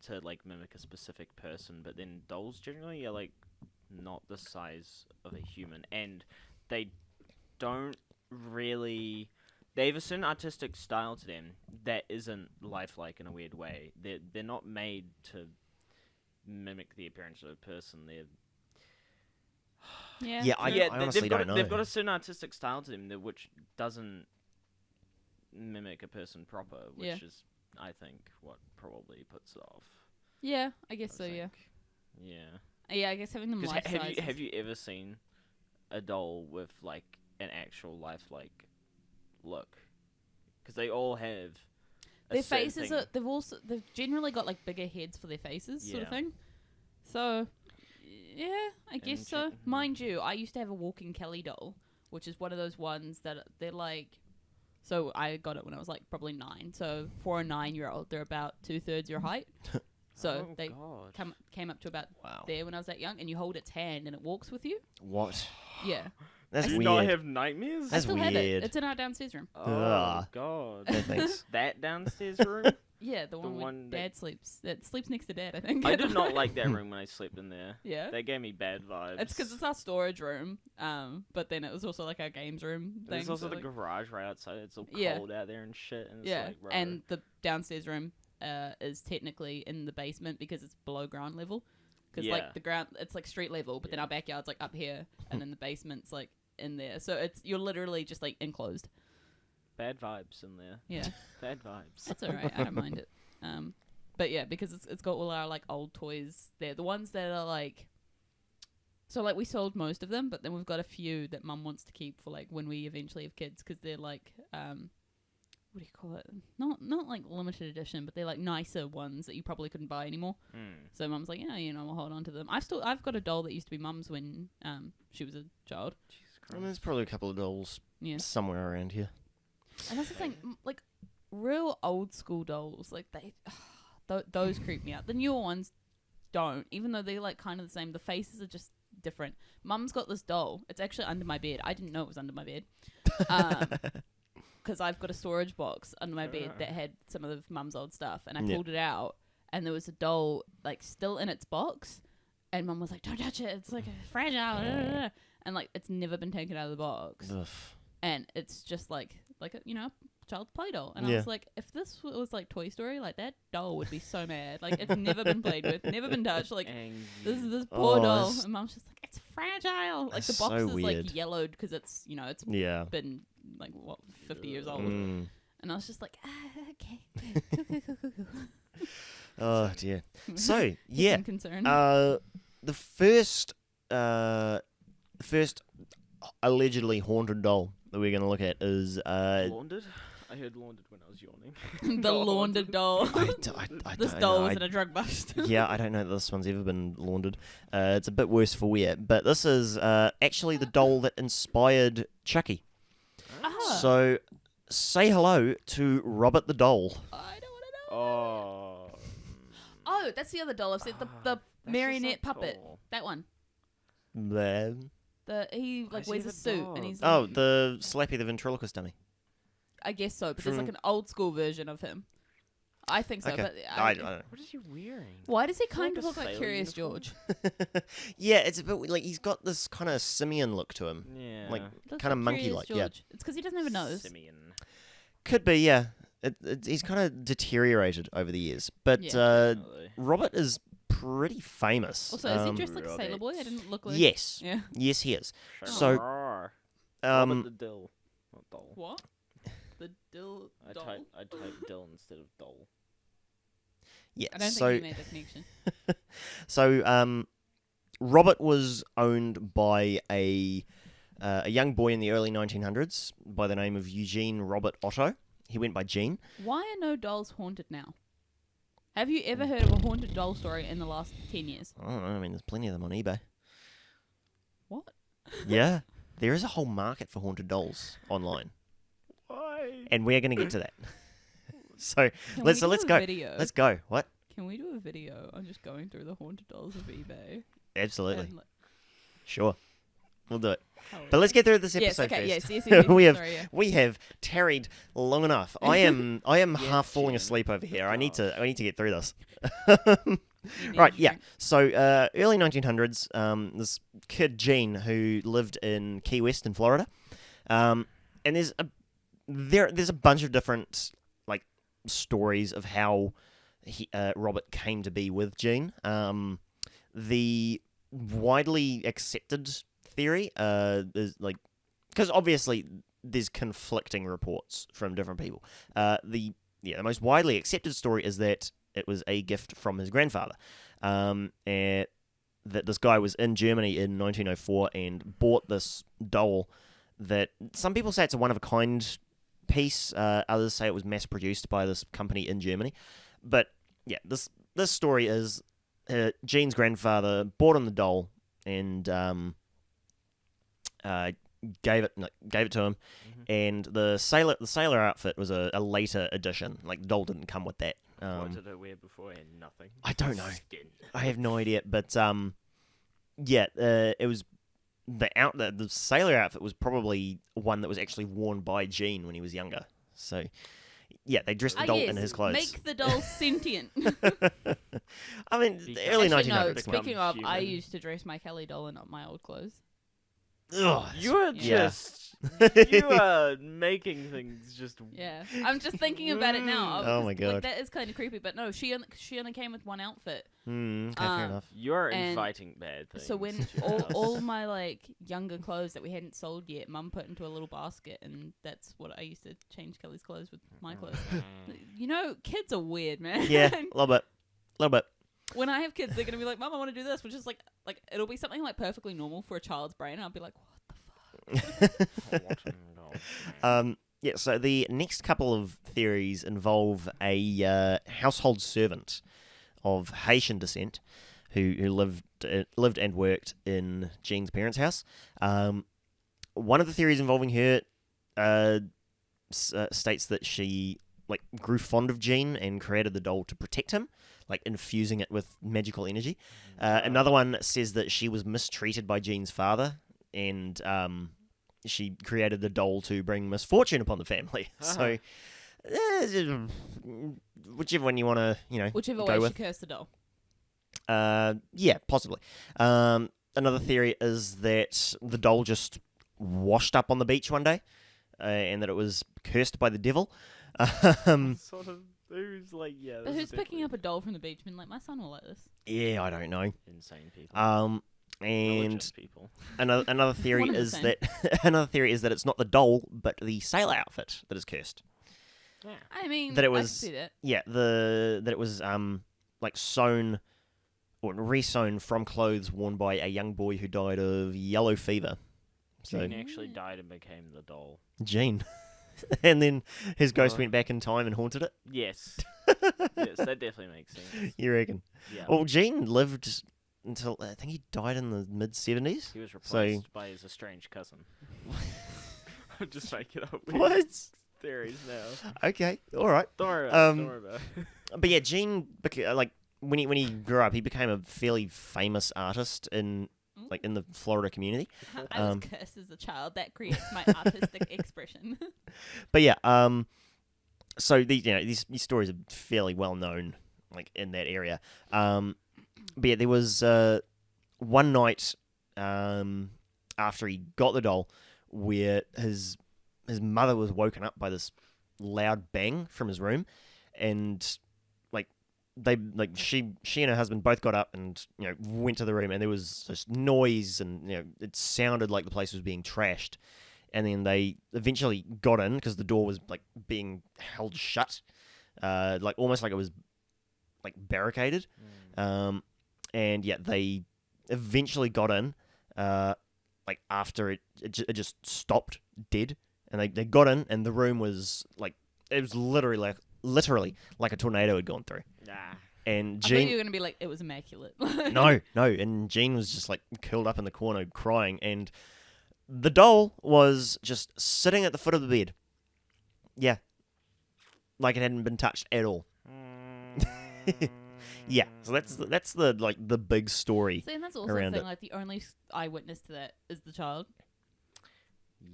to like mimic a specific person, but then dolls generally are like not the size of a human, and they don't really. They have a certain artistic style to them that isn't lifelike in a weird way. They're not made to mimic the appearance of a person. They're Yeah, I honestly don't know. They've got a certain artistic style to them which doesn't mimic a person proper, which Yeah. is, I think, what probably puts it off. Yeah, I guess I so. Yeah. think. Yeah. Yeah, I guess having them 'Cause life have size. you ever seen a doll with like an actual lifelike look? Because they all have a Their certain faces thing. they've generally got like bigger heads for their faces, sort of Yeah. thing. So yeah, I guess so. Inter- Mind you, I used to have a walking Kelly doll, which is one of those ones that they're like. So I got it when I was like probably 9. So for a 9-year-old, they're about 2/3 your height. So Oh, they God. came up to about Wow. there when I was that young, and you hold its hand and it walks with you. What? Yeah, That's Do you weird. not have nightmares? I That's still have it. weird. It's in our downstairs room. Oh Ugh. God. No thanks. That downstairs room? Yeah, the one one where that- Dad sleeps. That sleeps next to Dad, I think. I did not like that room when I slept in there. Yeah. They gave me bad vibes. It's because it's our storage room, but then it was also like our games room. There's thing, also so the like- garage right outside. It's all Yeah. cold out there and shit. And it's yeah, like, and the downstairs room is technically in the basement because it's below ground level. Because Yeah. like the ground, it's like street level, but then our backyard's like up here, and then the basement's like in there. So you're literally just like enclosed. Bad vibes in there. Yeah, Bad vibes. that's alright. I don't mind it. But yeah, because it's got all our like old toys there. The ones that are like, so like we sold most of them, but then we've got a few that Mum wants to keep for like when we eventually have kids, because they're like what do you call it? Not like limited edition, but they're like nicer ones that you probably couldn't buy anymore. So Mum's like, yeah, we'll hold on to them. I've got a doll that used to be Mum's when she was a child. Jesus I Christ. mean, there's probably a couple of dolls Yeah, somewhere around here. and that's the thing, like real old school dolls, like those creep me out. The newer ones don't, even though they're like kind of the same. The faces are just different. Mum's got this doll. It's actually under my bed. I didn't know it was under my bed. Because I've got a storage box under my bed that had some of Mum's old stuff, and I pulled it out, and there was a doll like still in its box, and Mum was like, "Don't touch it. It's like fragile," and like it's never been taken out of the box, Ugh. and it's just like a child's play doll. And I was like, if this was like Toy Story, like that doll would be so mad. Like it's never been played with, never been touched. Like this poor doll, that's- and Mum's just like, it's fragile. Like the that's box so is weird. like yellowed because it's it's Yeah. been like 50 years old. Mm. And I was just like, okay. Oh dear. So yeah, I'm concerned. the first allegedly haunted doll that we're going to look at is Laundered? I heard laundered when I was yawning. the laundered doll. This doll was in a drug bust. Yeah, I don't know that this one's ever been laundered. It's a bit worse for wear, but this is actually the doll that inspired Chucky. Ah. So say hello to Robert the doll. I don't want to know. Oh. Oh, that's the other doll. I've said the marionette puppet. Cool. That one. Bleh. He like see wears a the suit dog. and he's. Oh, the Slappy the ventriloquist dummy. I guess so, but there's like an old school version of him. I think so, Okay. but I don't know. What is he wearing? why does he Is it kind like of a look like sailor Curious uniform? George? Yeah, it's a bit like he's got this kind of simian look to him. Yeah. Like Looks kind of like monkey Curious like, yeah. George. It's because he doesn't have a nose. Simeon. Could be, yeah. He's kind of deteriorated over the years. But Yeah. Definitely. Robert is pretty famous. Also, is he dressed like a sailor boy? I Robert. didn't look like. Yes. Yeah. Yes, he is. Sure. So, Robert the Dill. Not Doll. What? The dill doll? I typed Dill instead of Doll. yeah. I don't so, think you made the connection. so Robert was owned by a young boy in the early 1900s by the name of Eugene Robert Otto. He went by Gene. Why are no dolls haunted now? Have you ever heard of a haunted doll story in the last 10 years? I don't know. I mean, there's plenty of them on eBay. What? Yeah. There is a whole market for haunted dolls online. Why? And we're going to get to that. So Can let's we do a go. Video? Let's go. What? Can we do a video on just going through the haunted dolls of eBay? Absolutely. And, like, Sure. We'll do it. how But let's get through this yes, episode okay, first. yes. we have Sorry, yeah. we have tarried long enough. I am half falling Jen. asleep over here. I need God. to get through this. You need Right, to yeah. drink. So early 1900s, this kid Gene who lived in Key West in Florida, and there's a bunch of different like stories of how Robert came to be with Gene. The widely accepted theory is like, because obviously there's conflicting reports from different people. The most widely accepted story is that it was a gift from his grandfather, and that this guy was in Germany in 1904 and bought this doll that some people say it's a one-of-a-kind piece, others say it was mass-produced by this company in Germany. But yeah, this story is Gene's grandfather bought him the doll and gave it to him, and the sailor outfit was a later addition. Like the doll didn't come with that. What did I wear before? And nothing. I don't know. Skin. I have no idea, but it was the sailor outfit was probably one that was actually worn by Gene when he was younger. So yeah, they dressed the doll in his clothes. Make the doll sentient. I mean, Because- the early Actually, 1900s. no, come on. speaking of, I Human. used to dress my Kelly doll in my old clothes. Ugh. You are Yeah. just. You are making things just. Yeah, I'm just thinking about it now. Oh my Like, God. that is kind of creepy. But no, she only came with one outfit. Okay, fair enough. You're And inviting bad things. So when to your house. all my like younger clothes that we hadn't sold yet, Mum put into a little basket, and that's what I used to change Kelly's clothes with my clothes. You know, kids are weird, man. Yeah, a little bit. When I have kids, they're gonna be like, "Mum, I want to do this," which is like it'll be something like perfectly normal for a child's brain, and I'll be like, "What the fuck?" Yeah, so the next couple of theories involve a household servant of Haitian descent who lived and worked in Jean's parents' house. One of the theories involving her states that she grew fond of Jean and created the doll to protect him, infusing it with magical energy. Another one says that she was mistreated by Jean's father and she created the doll to bring misfortune upon the family. So, whichever one you want to, Whichever go way with. she cursed the doll. Yeah, possibly. Another theory is that the doll just washed up on the beach one day, and that it was cursed by the devil. Sort of. Who's like, yeah. But who's picking up a doll from the beach? Being like, my son will like this. Yeah, I don't know. Insane people. And Religious people. another theory One and the is same. that it's not the doll but the sailor outfit that is cursed. Yeah. I mean, That it I can was- see that. Yeah, that it was sewn or resewn from clothes worn by a young boy who died of yellow fever. So Jean actually died and became the doll. Jean. And then his ghost Oh. went back in time and haunted it. Yes. Yes, that definitely makes sense. You reckon? Yeah. Well, Jean lived until I think he died in the mid-70s. He was so- replaced by his estranged cousin. I'm just making up weird What? theories now. Okay, all right. Don't worry about it. Um, Don't worry about it. But yeah, Jean, when he grew up, he became a fairly famous artist in the Florida community. I was cursed as a child. That creates my artistic expression. But yeah, so these stories are fairly well known, in that area. But yeah, there was one night after he got the doll where his mother was woken up by this loud bang from his room, and she and her husband both got up and went to the room, and there was this noise, and it sounded like the place was being trashed. And then they eventually got in because the door was being held shut, almost like it was barricaded. And yeah, they eventually got in, after it just stopped dead, and they got in, and the room was it was literally like a tornado had gone through. Nah. And I thought you Jean, were gonna be like, it was immaculate. no, and Jean was just curled up in the corner crying, and the doll was just sitting at the foot of the bed. Yeah, like it hadn't been touched at all. Yeah, so that's the big story. See, and that's also the around thing. it. The only eyewitness to that is the child.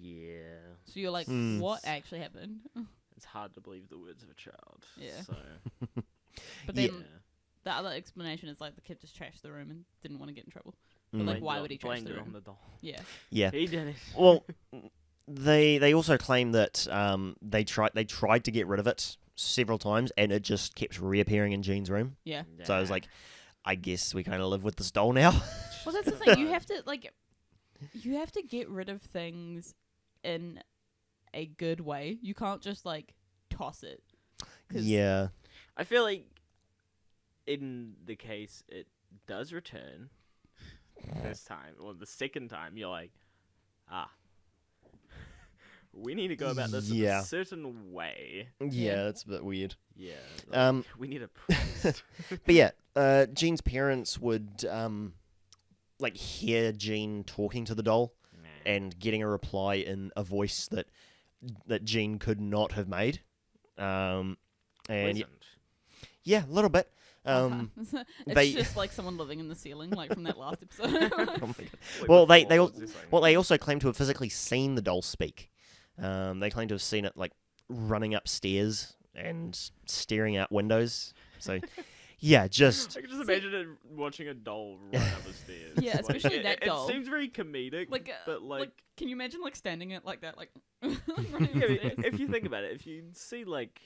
Yeah. So you're like, Hmm. what actually happened? It's hard to believe the words of a child. Yeah. So, But Yeah. then the other explanation is the kid just trashed the room and didn't want to get in trouble. Mm. Like, why would he trash blamed the it on room? the doll? Yeah. Yeah. He did it. Well, they also claim that they tried to get rid of it several times, and it just kept reappearing in Jean's room. Yeah. So I was like, I guess we kind of live with this doll now. Well, that's the thing. You have to get rid of things in a good way. You can't just toss it. 'Cause Yeah. I feel like in the case it does return this time, or the second time, you're like, we need to go about this in Yeah. a certain way. Yeah, that's a bit weird. Yeah. We need a priest. But yeah, Jean's parents would hear Jean talking to the doll and getting a reply in a voice that Jean could not have made. And Pleasant. yeah, a little bit. it's they- just like someone living in the ceiling, from that last episode. Oh my God. Wait, Well, before, they was this like- Well, they also claim to have physically seen the doll speak. They claim to have seen it running upstairs and staring out windows. So, Yeah, just I can just imagine it watching a doll run up the stairs. Yeah, Like, especially that doll. It seems very comedic, Like, but like can you imagine like standing it like that, like running yeah, upstairs? if you think about it, if you see like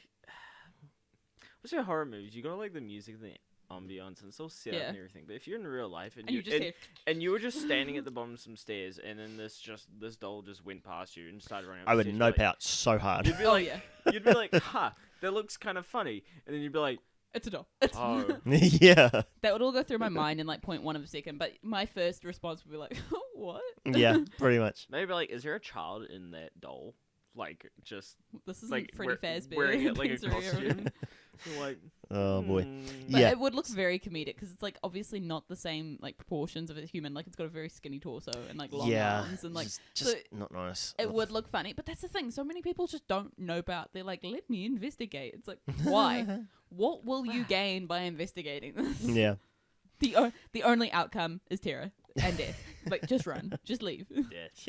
what's your horror movies, you got like the music, the ambiance, and it's all set up Yeah. and everything. But if you're in real life and And you just hear, and you were just standing at the bottom of some stairs, and then this doll just went past you and started running up I the would stairs, nope you're like, out so hard. You'd be oh like, yeah, you'd be like, that looks kind of funny, and then you'd be like, it's a doll. It's oh, Yeah, that would all go through my mind in like 0.1 of a second, but my first response would be like, what? yeah, pretty much. maybe like, is there a child in that doll? Like just This isn't like Freddy Fazbear wearing it like a Pizzeria or costume. anything. You're like, Oh boy. But Yeah. it would look very comedic because it's like obviously not the same like proportions of a human. Like it's got a very skinny torso and like long Yeah, arms and like just so not nice. it would look funny. But that's the thing. So many people just don't know about. They're like, let me investigate. It's like, why? What will you gain by investigating this? Yeah. The only outcome is terror and death. Like just run, just leave. death.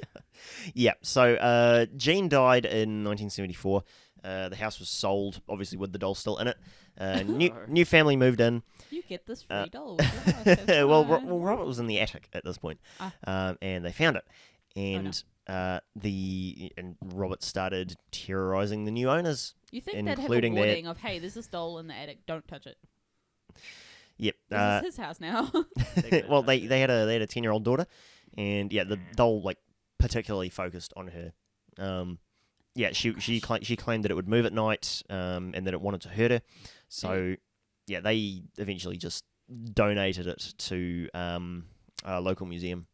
Yeah. So Jean died in 1974. The house was sold, obviously with the doll still in it. New family moved in. You get this free doll. with your life, have well, fun. Robert was in the attic at this point, and they found it, and and Robert started terrorizing the new owners. You think they'd have a including their- warning of, hey, there's a doll in the attic, don't touch it. Yep. This is his house now. Well, they had a 10-year-old daughter, and yeah, the doll like particularly focused on her. Yeah, she claimed that it would move at night, and that it wanted to hurt her. So yeah, they eventually just donated it to a local museum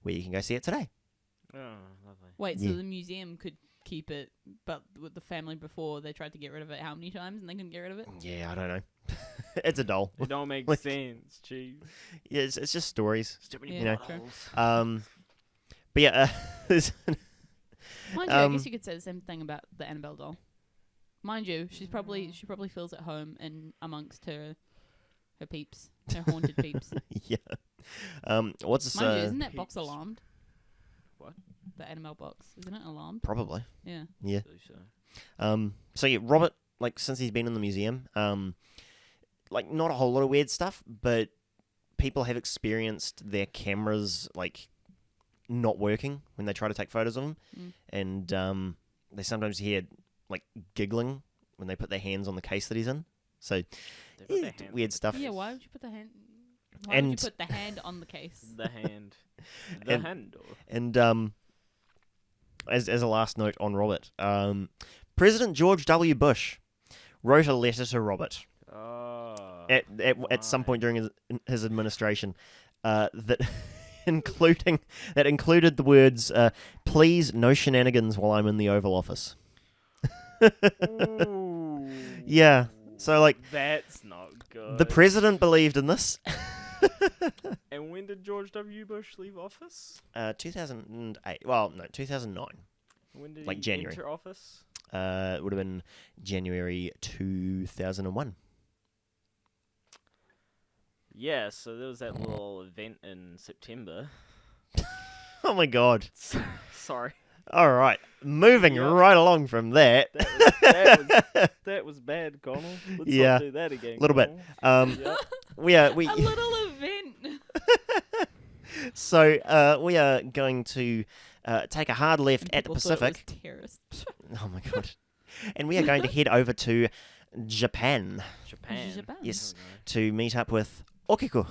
where you can go see it today. Oh, lovely. Wait, Yeah. so the museum could keep it, but with the family before they tried to get rid of it how many times and they couldn't get rid of it? Yeah, I don't know. It's a doll. It don't make Like- sense. Jeez. Yeah, it's just stories. Too many Yeah, you know, bottles. But yeah, there's Mind you, I guess you could say the same thing about the Annabelle doll. Mind you, she probably feels at home and amongst her peeps, her haunted peeps. yeah. What's this? Mind you, isn't that box peeps. alarmed? What? The Annabelle box, isn't it alarmed? Probably. Yeah. Yeah. So. So yeah, Robert, like since he's been in the museum, like not a whole lot of weird stuff, but people have experienced their cameras like not working when they try to take photos of him, and they sometimes hear like giggling when they put their hands on the case that he's in. So They put their yeah, hands weird on stuff. Yeah, why would you put the hand? Why would you And- put the hand on the case? The hand. The And- handle. And as a last note on Robert, President George W. Bush wrote a letter to Robert Oh. at some why? point during his administration that included the words, "Please, no shenanigans while I'm in the Oval Office." Ooh. Yeah, so like That's not good. the president believed in this. And when did George W. Bush leave office? 2008. Well, no, 2009. When did Like he January. enter office? It would have been January 2001. Yeah, so there was that little event in September. Oh my god. Sorry. All right, moving Yep. right along from that. That was bad, Conall. Let's Yeah, not do that again. little bit. Conall. Yep. we A little event. we are going to take a hard left And at the people thought it was Pacific. terrorists. Oh my god. And we are going to head over to Japan Japan. Japan. Yes. Oh, to meet up with Okiko,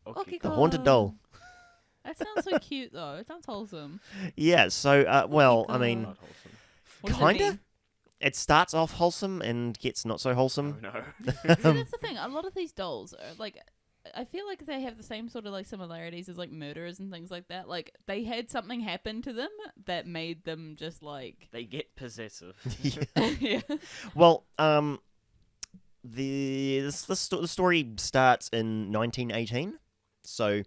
no. Okay, the haunted doll. That sounds so cute, though. It sounds wholesome. Yeah, so, well, I mean, Not wholesome. What does it kinda. mean? It starts off wholesome and gets not so wholesome. Oh, no. See, that's the thing. A lot of these dolls are like, I feel like they have the same sort of like similarities as like murderers and things like that. Like they had something happen to them that made them just like, They get possessive. yeah. Well, the story starts in 1918, so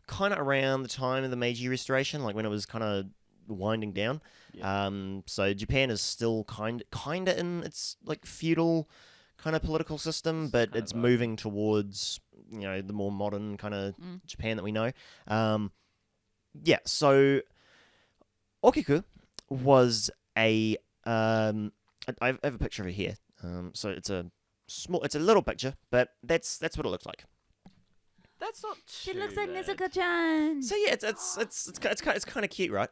kind of around the time of the Meiji Restoration, like when it was kind of winding down. Yeah. So Japan is still kind of in its like feudal kind of political system, It's but kind it's of a- moving towards the more modern kind of Japan that we know. Yeah, so Okiku was a I have a picture of her here. So it's a small. It's a little picture, but that's what it looks like. That's not She too looks like bad. Nezuko-chan. So yeah, it's kind of cute, right?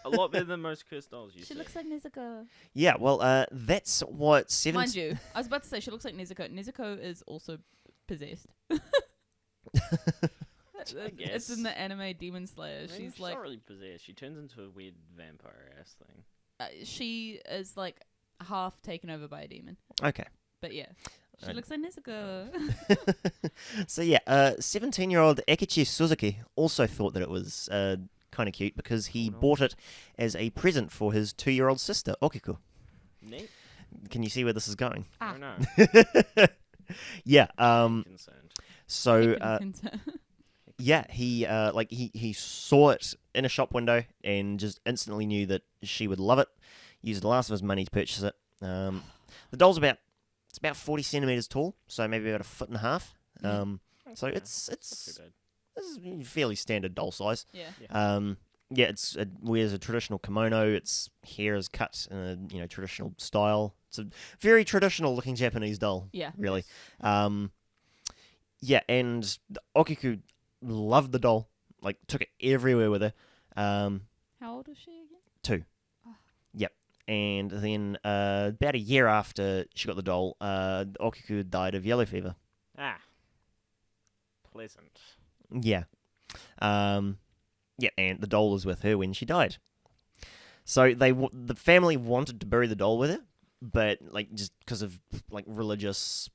A lot better than most cursed dolls you She see. looks like Nezuko. Yeah, well, that's what Mind you, I was about to say she looks like Nezuko. Nezuko is also possessed. It's in the anime Demon Slayer. Maybe She's like, not really possessed. She turns into a weird vampire ass thing. she is like half taken over by a demon. Okay. But yeah, she Uh, looks like Nezuko. So yeah, 17-year-old Ekichi Suzuki also thought that it was kind of cute because he bought it as a present for his 2-year-old sister, Okiku. Neat. Can you see where this is going? I don't know. Yeah. Concerned. So yeah, he saw it in a shop window and just instantly knew that she would love it. Used the last of his money to purchase it. The doll's about 40 centimeters tall, so maybe about 1.5 feet. So Okay. it's Not too bad. this is fairly standard doll size. yeah. Yeah, it wears a traditional kimono. Its hair is cut in a traditional style. It's a very traditional looking Japanese doll. Yeah. Really. Yeah, and Okiku loved the doll. Like took it everywhere with her. How old is she again? 2. Oh. Yep. And then about a year after she got the doll, Okiku died of yellow fever. Ah. Pleasant. Yeah. Yeah, and the doll was with her when she died. So the family wanted to bury the doll with her, but like just because of like religious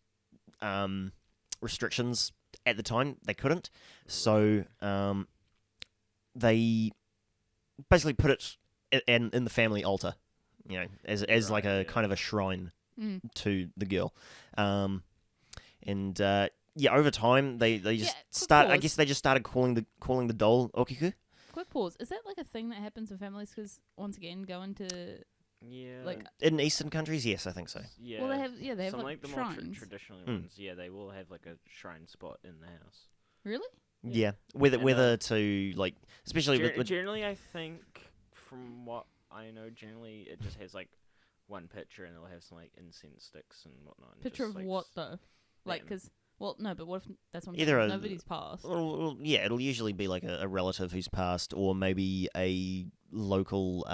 restrictions at the time, they couldn't. So they basically put it in the family altar, as like a kind of a shrine to the girl. And yeah, over time they just I guess they just started calling the doll Okiku. Quick pause. Is that like a thing that happens in families? Because once again, going to Yeah. like In Eastern countries, yes, I think so. Yeah. well, they have Some like the more shrines. traditional Mm. ones, yeah, they will have like a shrine spot in the house. Really? Yeah, And, whether to like, especially with Generally, I think from what I know, generally it just has like one picture and it'll have some like incense sticks and whatnot. And Picture just, of like, what though? Like, them. because well, no, but what if that's what I'm Either saying, a- nobody's passed. yeah, it'll usually be like a relative who's passed, or maybe a local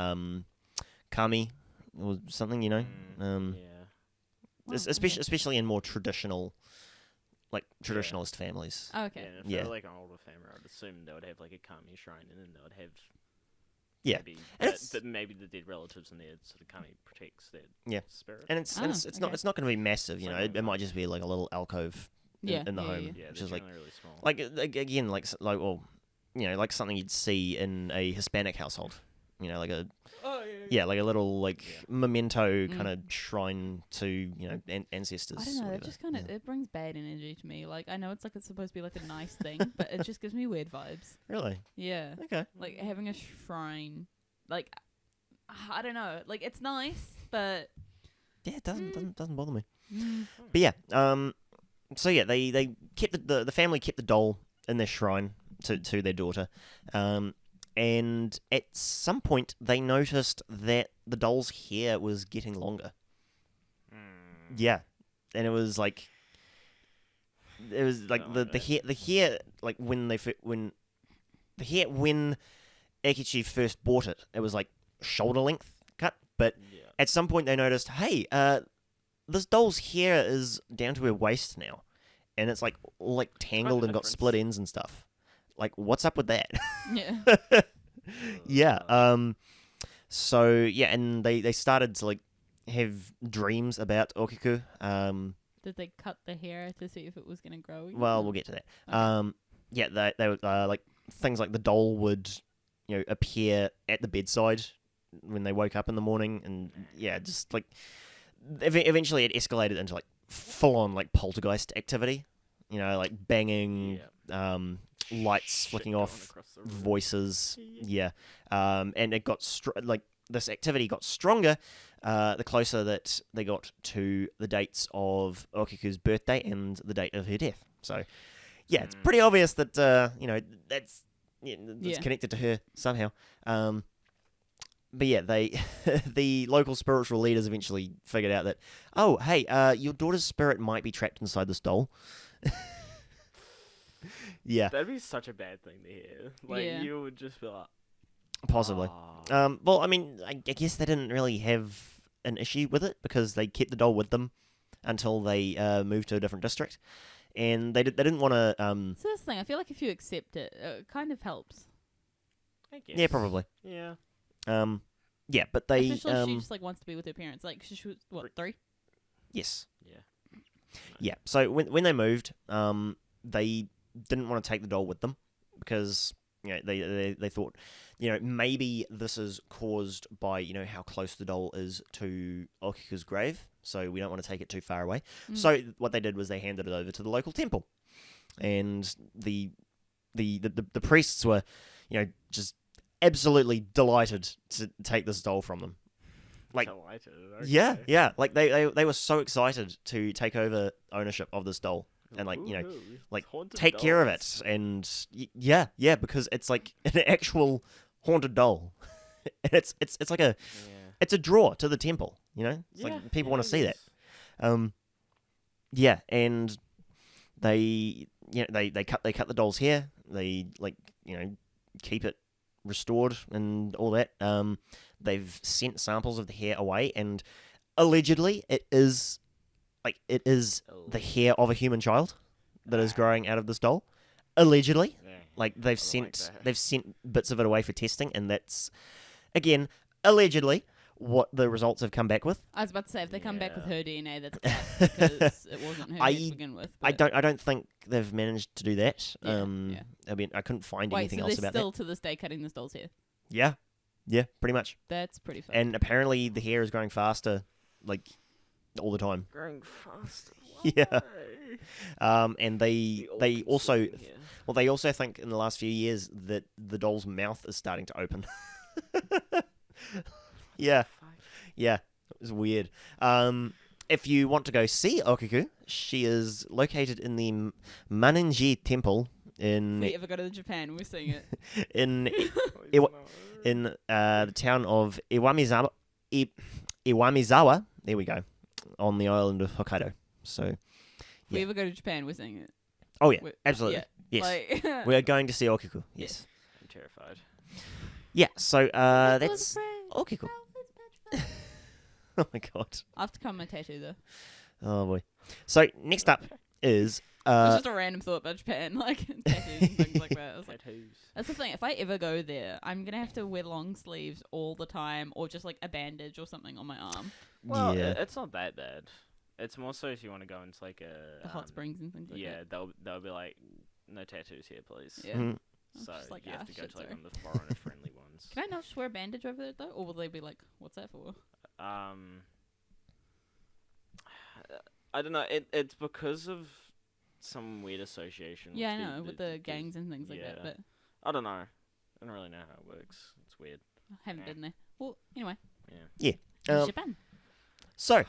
kami or something, yeah. Wow, especially in more traditional, like traditionalist families. Oh, okay. Yeah, and if Yeah. they're like an older family, I'd assume they would have like a kami shrine, and then they would have Yeah. maybe And that maybe the dead relatives in there, so the kami protects their Yeah. spirit. And it's Oh, it's okay. not going to be massive, It's you know. like It might just be like a little alcove Yeah, in the yeah, home, yeah. Yeah, which they're is like generally really small. again like well, like something you'd see in a Hispanic household, like a like a little like Yeah. memento kind of shrine to ancestors. I don't know. or It whatever. just kind of it brings bad energy to me. Like I know it's supposed to be like a nice thing, but it just gives me weird vibes. Really Yeah, okay. like having a shrine. Like I don't know. Like it's nice, but Yeah, it doesn't bother me. mm, But yeah, so yeah, they kept the family kept the doll in their shrine to their daughter, and at some point they noticed that the doll's hair was getting longer. Yeah, and it was like Don't like the hair like when Akichi first bought it, it was like shoulder length cut, but yeah. at some point they noticed, hey, this doll's hair is down to her waist now, and it's like all like tangled and got difference. split ends and stuff. Like, what's up with that? yeah. Yeah. So yeah, and they started to like have dreams about Okiku. Did they cut the hair to see if it was gonna grow? again? Well, we'll get to that. Okay. Yeah, they would like things like the doll would appear at the bedside when they woke up in the morning, and yeah, just like eventually it escalated into like full on like poltergeist activity. Like banging, lights Shit flicking going off, across the room. voices. Yeah, and it got like this activity got stronger the closer that they got to the dates of Okiku's birthday and the date of her death. So yeah, it's pretty obvious that that's Yeah. connected to her somehow. but yeah, they the local spiritual leaders eventually figured out that, oh, hey, your daughter's spirit might be trapped inside this doll. Yeah, That'd be such a bad thing to hear. Like, Yeah. you would just be like, possibly. "Oh." Well, I mean, I guess they didn't really have an issue with it because they kept the doll with them until they moved to a different district, and they didn't want to. So that's the thing. I feel like if you accept it, it kind of helps. I guess. Yeah, probably. Yeah. Yeah, but they. Especially if she just like wants to be with her parents. Like she was what 3? Yes. Yeah. Yeah. So when they moved, they didn't want to take the doll with them because they thought, maybe this is caused by how close the doll is to Okiku's grave, so we don't want to take it too far away. So what they did was they handed it over to the local temple, and the priests were just absolutely delighted to take this doll from them. Like, Delighted. yeah, like they were so excited to take over ownership of this doll and like Ooh, like haunted take care of dolls. it, and yeah, because it's like an actual haunted doll. And it's like Yeah. it's a draw to the temple, It's like people want to see that. Yeah, and they cut the doll's hair. They keep it restored and all that. They've sent samples of the hair away, and allegedly it is the hair of a human child that is growing out of this doll. Allegedly, Yeah. like I don't like they've that. sent bits of it away for testing, and that's again allegedly what the results have come back with. I was about to say if they come back with Yeah. her DNA, that's bad because it wasn't her to begin with. I but- don't think they've managed to do that. Yeah, I mean, I couldn't find Wait, anything so else they're about still to this day cutting this doll's hair? that. Yeah, pretty much. That's pretty fun. And apparently the hair is growing faster, like all the time. Growing faster. Yeah. Why? And The they also all-consuming hair. they also think in the last few years that the doll's mouth is starting to open. Yeah, Fuck. yeah, it was weird. If you want to go see Okiku, she is located in the Maninji Temple if we ever go to Japan, we're seeing it. in Please Iwa- no. in the town of Iwamizawa. There we go, on the island of Hokkaido. So, If we Yeah. ever go to Japan, we're seeing it. oh yeah, We're- absolutely, Yeah. yes, Like, we are going to see Okiku. Yes, I'm terrified. yeah. So I was that's afraid. Okiku. I was petrified. Oh my god. I have to come my tattoo though. Oh boy. So next up is It's just a random thought about Japan, like tattoos and things like that. I was like, Tattoos. that's the thing. If I ever go there, I'm gonna have to wear long sleeves all the time, or just like a bandage or something on my arm. Well, yeah. it's not that bad. It's more so if you want to go into like a The hot springs and things like Yeah, that. they'll be like, no tattoos here, please. Yeah. Mhm. I'm So just like, you have ah, to go shit, to like sorry. one of the foreigner friendly ones. Can I not just wear a bandage over it though, or will they be like, "What's that for?" I don't know. It's because of some weird association. Yeah, I with know with the gangs and things like that, yeah. but I don't know. I don't really know how it works. It's weird. I haven't Yeah. been there. Well, anyway, Yeah. Japan. So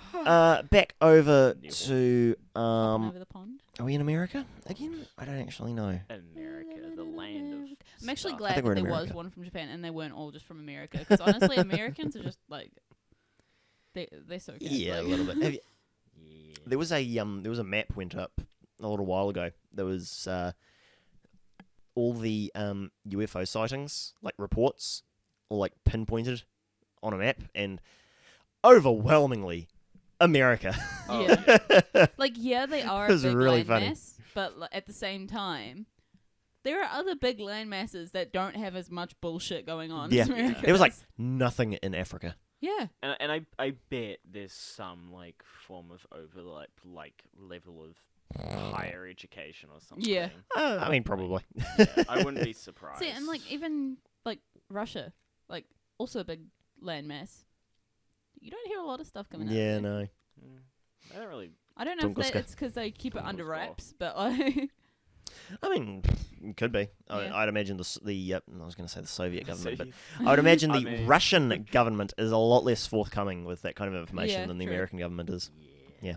back over New to Hopping over the pond. are we in America again? I don't actually know. America, the land of. I'm actually stuff. glad think that we're in there was America. one from Japan and they weren't all just from America. Because honestly, Americans are just like they're so good. Yeah, a like- little bit. Have you- Yeah. there was a map went up a little while ago. There was all the UFO sightings, like reports, all like pinpointed on a map, and overwhelmingly America. Oh, Yeah. Like, yeah, they are It a was big really land funny. mass, but at the same time, there are other big land masses that don't have as much bullshit going on Yeah. as America. There was like does. nothing in Africa. yeah, And I bet there's some like form of overlap, like level of higher education or something. Yeah. I mean, probably. Yeah, I wouldn't be surprised. see, and like even like Russia, like also a big land mass. You don't hear a lot of stuff coming out. Yeah, of there. no. I don't really. I don't know if Tunguska. it's because they keep it under Tunguska. wraps, but like, I mean, it could be. Yeah. I'd imagine I was going to say the Soviet government, but See? I would imagine I the mean- Russian government is a lot less forthcoming with that kind of information Yeah, than the true. American government is. Yeah.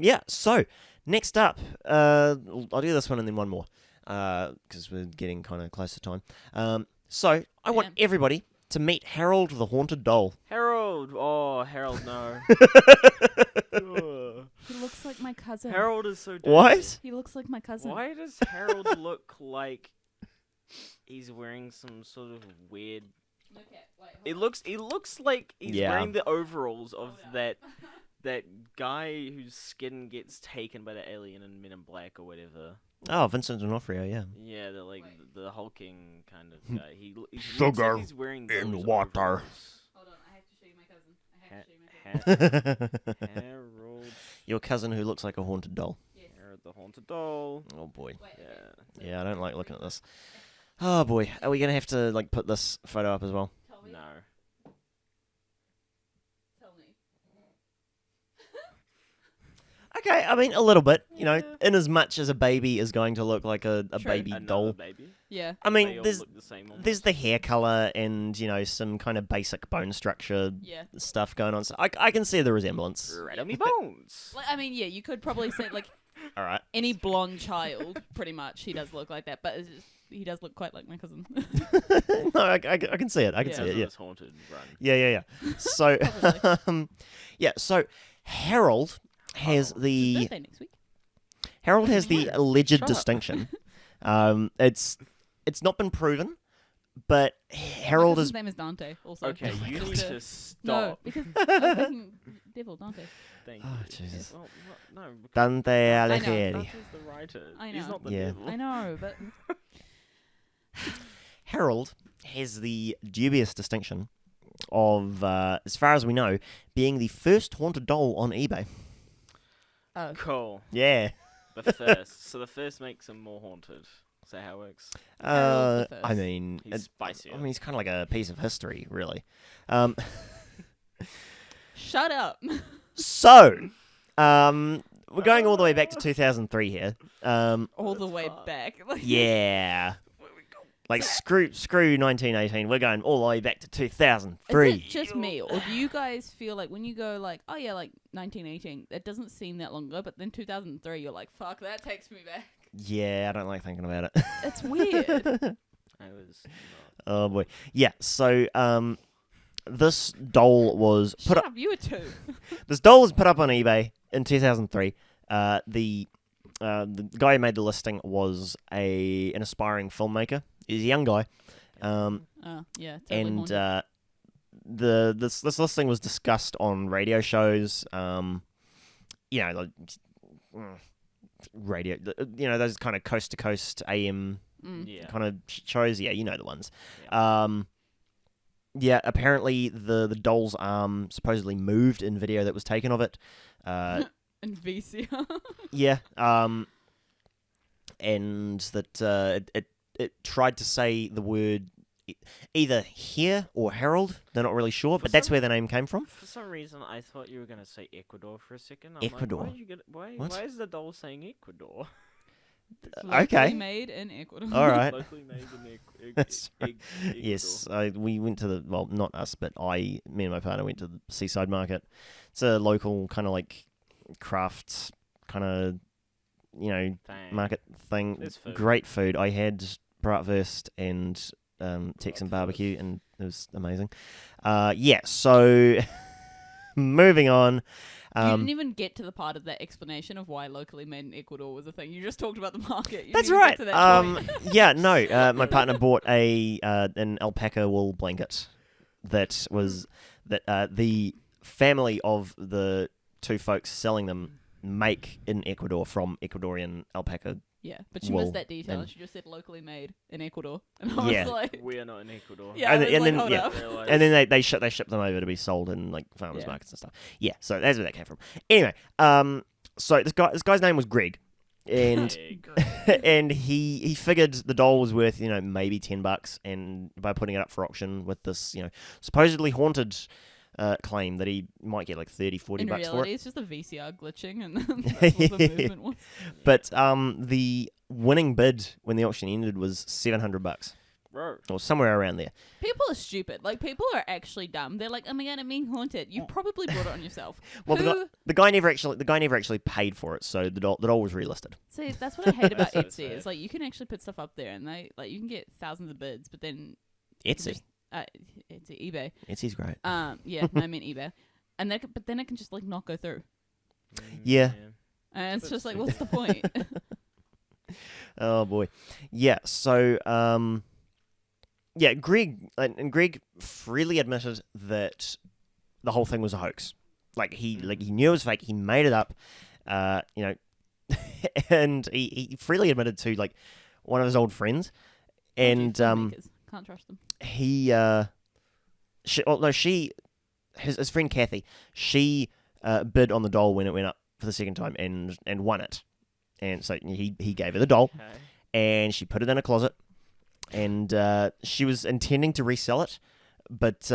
Yeah. So next up, I'll do this one and then one more, because we're getting kind of close to time. So I want Yeah. everybody to meet Harold the haunted doll. Harold. Oh, Harold, no. He looks like my cousin. Harold is so dirty. What? He looks like my cousin. Why does Harold look like he's wearing some sort of weird... He looks like he's wearing the overalls of that guy whose skin gets taken by the alien in Men in Black or whatever. Oh, Vincent D'Onofrio, yeah. Yeah, the hulking kind of guy. He looks Sugar like he's wearing those in water. overalls. Hold on, I have to show you my cousin. Harold. Your cousin who looks like a haunted doll. Yes. Harold the haunted doll. Oh boy. Yeah. Yeah, I don't like looking at this. Oh boy, are we gonna have to like put this photo up as well? Tell me. No. Tell me. Okay, I mean a little bit, you know, in as much as a baby is going to look like a True. baby Another doll. baby. Yeah. I They mean, all there's look the same almost. there's the hair color and you know some kind of basic bone structure Yeah. stuff going on. So I can see the resemblance. Red on me bones. Like, I mean, yeah, you could probably say like All right. any blonde child, pretty much, he does look like that. But it's just, he does look quite like my cousin. No, I can see it. I can Yeah. see it. Yeah. This haunted run. Yeah. So, Probably. so Harold has His the birthday next week. Harold has the alleged Shut up. distinction. It's not been proven, but Harold His is name is Dante. Also. Okay, you need Just to No, stop. because I was thinking Devil Dante. Thank Oh, you. Jesus. Well, no. because Dante know. Alighieri. Dante's the writer. I He's know. not the Yeah. devil. I know, but Harold has the dubious distinction of, as far as we know, being the first haunted doll on eBay. oh, Cool. Yeah. The first. So the first makes him more haunted. Is that how it works? Harold the I First. mean, He's spicy. I mean, he's kind of like a piece of history, really. shut up. So, we're going all the way back to 2003 here. All the way back. Like, Yeah. Like, screw 1918. We're going all the way back to Is 2003. it just me, or do you guys feel like when you go like, oh yeah, like 1918, it doesn't seem that long ago, but then 2003, you're like, fuck, that takes me back. Yeah, I don't like thinking about it. It's weird. I was not. Oh, boy. Yeah, so, this doll was put Shut up. up, you were two. This doll was put up on eBay in 2003. The guy who made the listing was an aspiring filmmaker. He's a young guy. Oh yeah, totally And haunted. this listing was discussed on radio shows. You know, like radio. You know, those kind of coast to coast AM Yeah. kind of shows. Yeah, you know the ones. Yeah. Yeah, apparently the doll's arm supposedly moved in video that was taken of it. And VCR. Yeah. And that it tried to say the word either here or Harold. They're not really sure, but that's where the name came from. For some reason, I thought you were going to say Ecuador for a second. Ecuador. Like, why What? is the doll saying Ecuador? Okay. Made in Ecuador. All right. Locally made in That's Ecuador. Yes, we went to not us, but me and my partner went to the Seaside Market. It's a local kind of like craft kind of, you know, Dang. market thing. There's food. Great food. I had bratwurst and Texan barbecue, and it was amazing. Yeah, so moving on. You didn't even get to the part of that explanation of why locally made in Ecuador was a thing. You just talked about the market. You That's didn't right. Get to that point. Yeah, no. My partner bought an alpaca wool blanket that was the family of the two folks selling them make in Ecuador from Ecuadorian alpaca. Yeah, but she wool missed that detail. and- She just said locally made in Ecuador, and I was Yeah. like, We are not in Ecuador. yeah, And I was then- like, and then- hold yeah. up. Realised- And then they ship them over to be sold in like farmers Yeah. markets and stuff. Yeah, so that's where that came from. Anyway, so this guy's name was Greg, and Egg. and he figured the doll was worth, you know, maybe $10, and by putting it up for auction with this, you know, supposedly haunted claim that he might get like $30, $40 In for reality, it. it's just a VCR glitching, and that's what the movement was. But the winning bid when the auction ended was $700, Bro. or somewhere around there. People are stupid. Like, people are actually dumb. They're like, oh my god, I'm being haunted. You probably brought it on yourself. Well, Who- the guy never actually paid for it, so the doll was relisted. See, that's what I hate about That's so Etsy. sad. Is like you can actually put stuff up there, and you can get thousands of bids, but then Etsy. It's eBay. Etsy's great. Yeah, no, I meant eBay. And but then it can just like not go through. Yeah. And it's just like, what's the point? Oh boy. Yeah. So Greg freely admitted that the whole thing was a hoax. Like he knew it was fake. He made it up. And he freely admitted to like one of his old friends, and can't trust them. His friend Kathy, she bid on the doll when it went up for the second time and won it, and so he gave her the doll, and she put it in a closet, and she was intending to resell it, but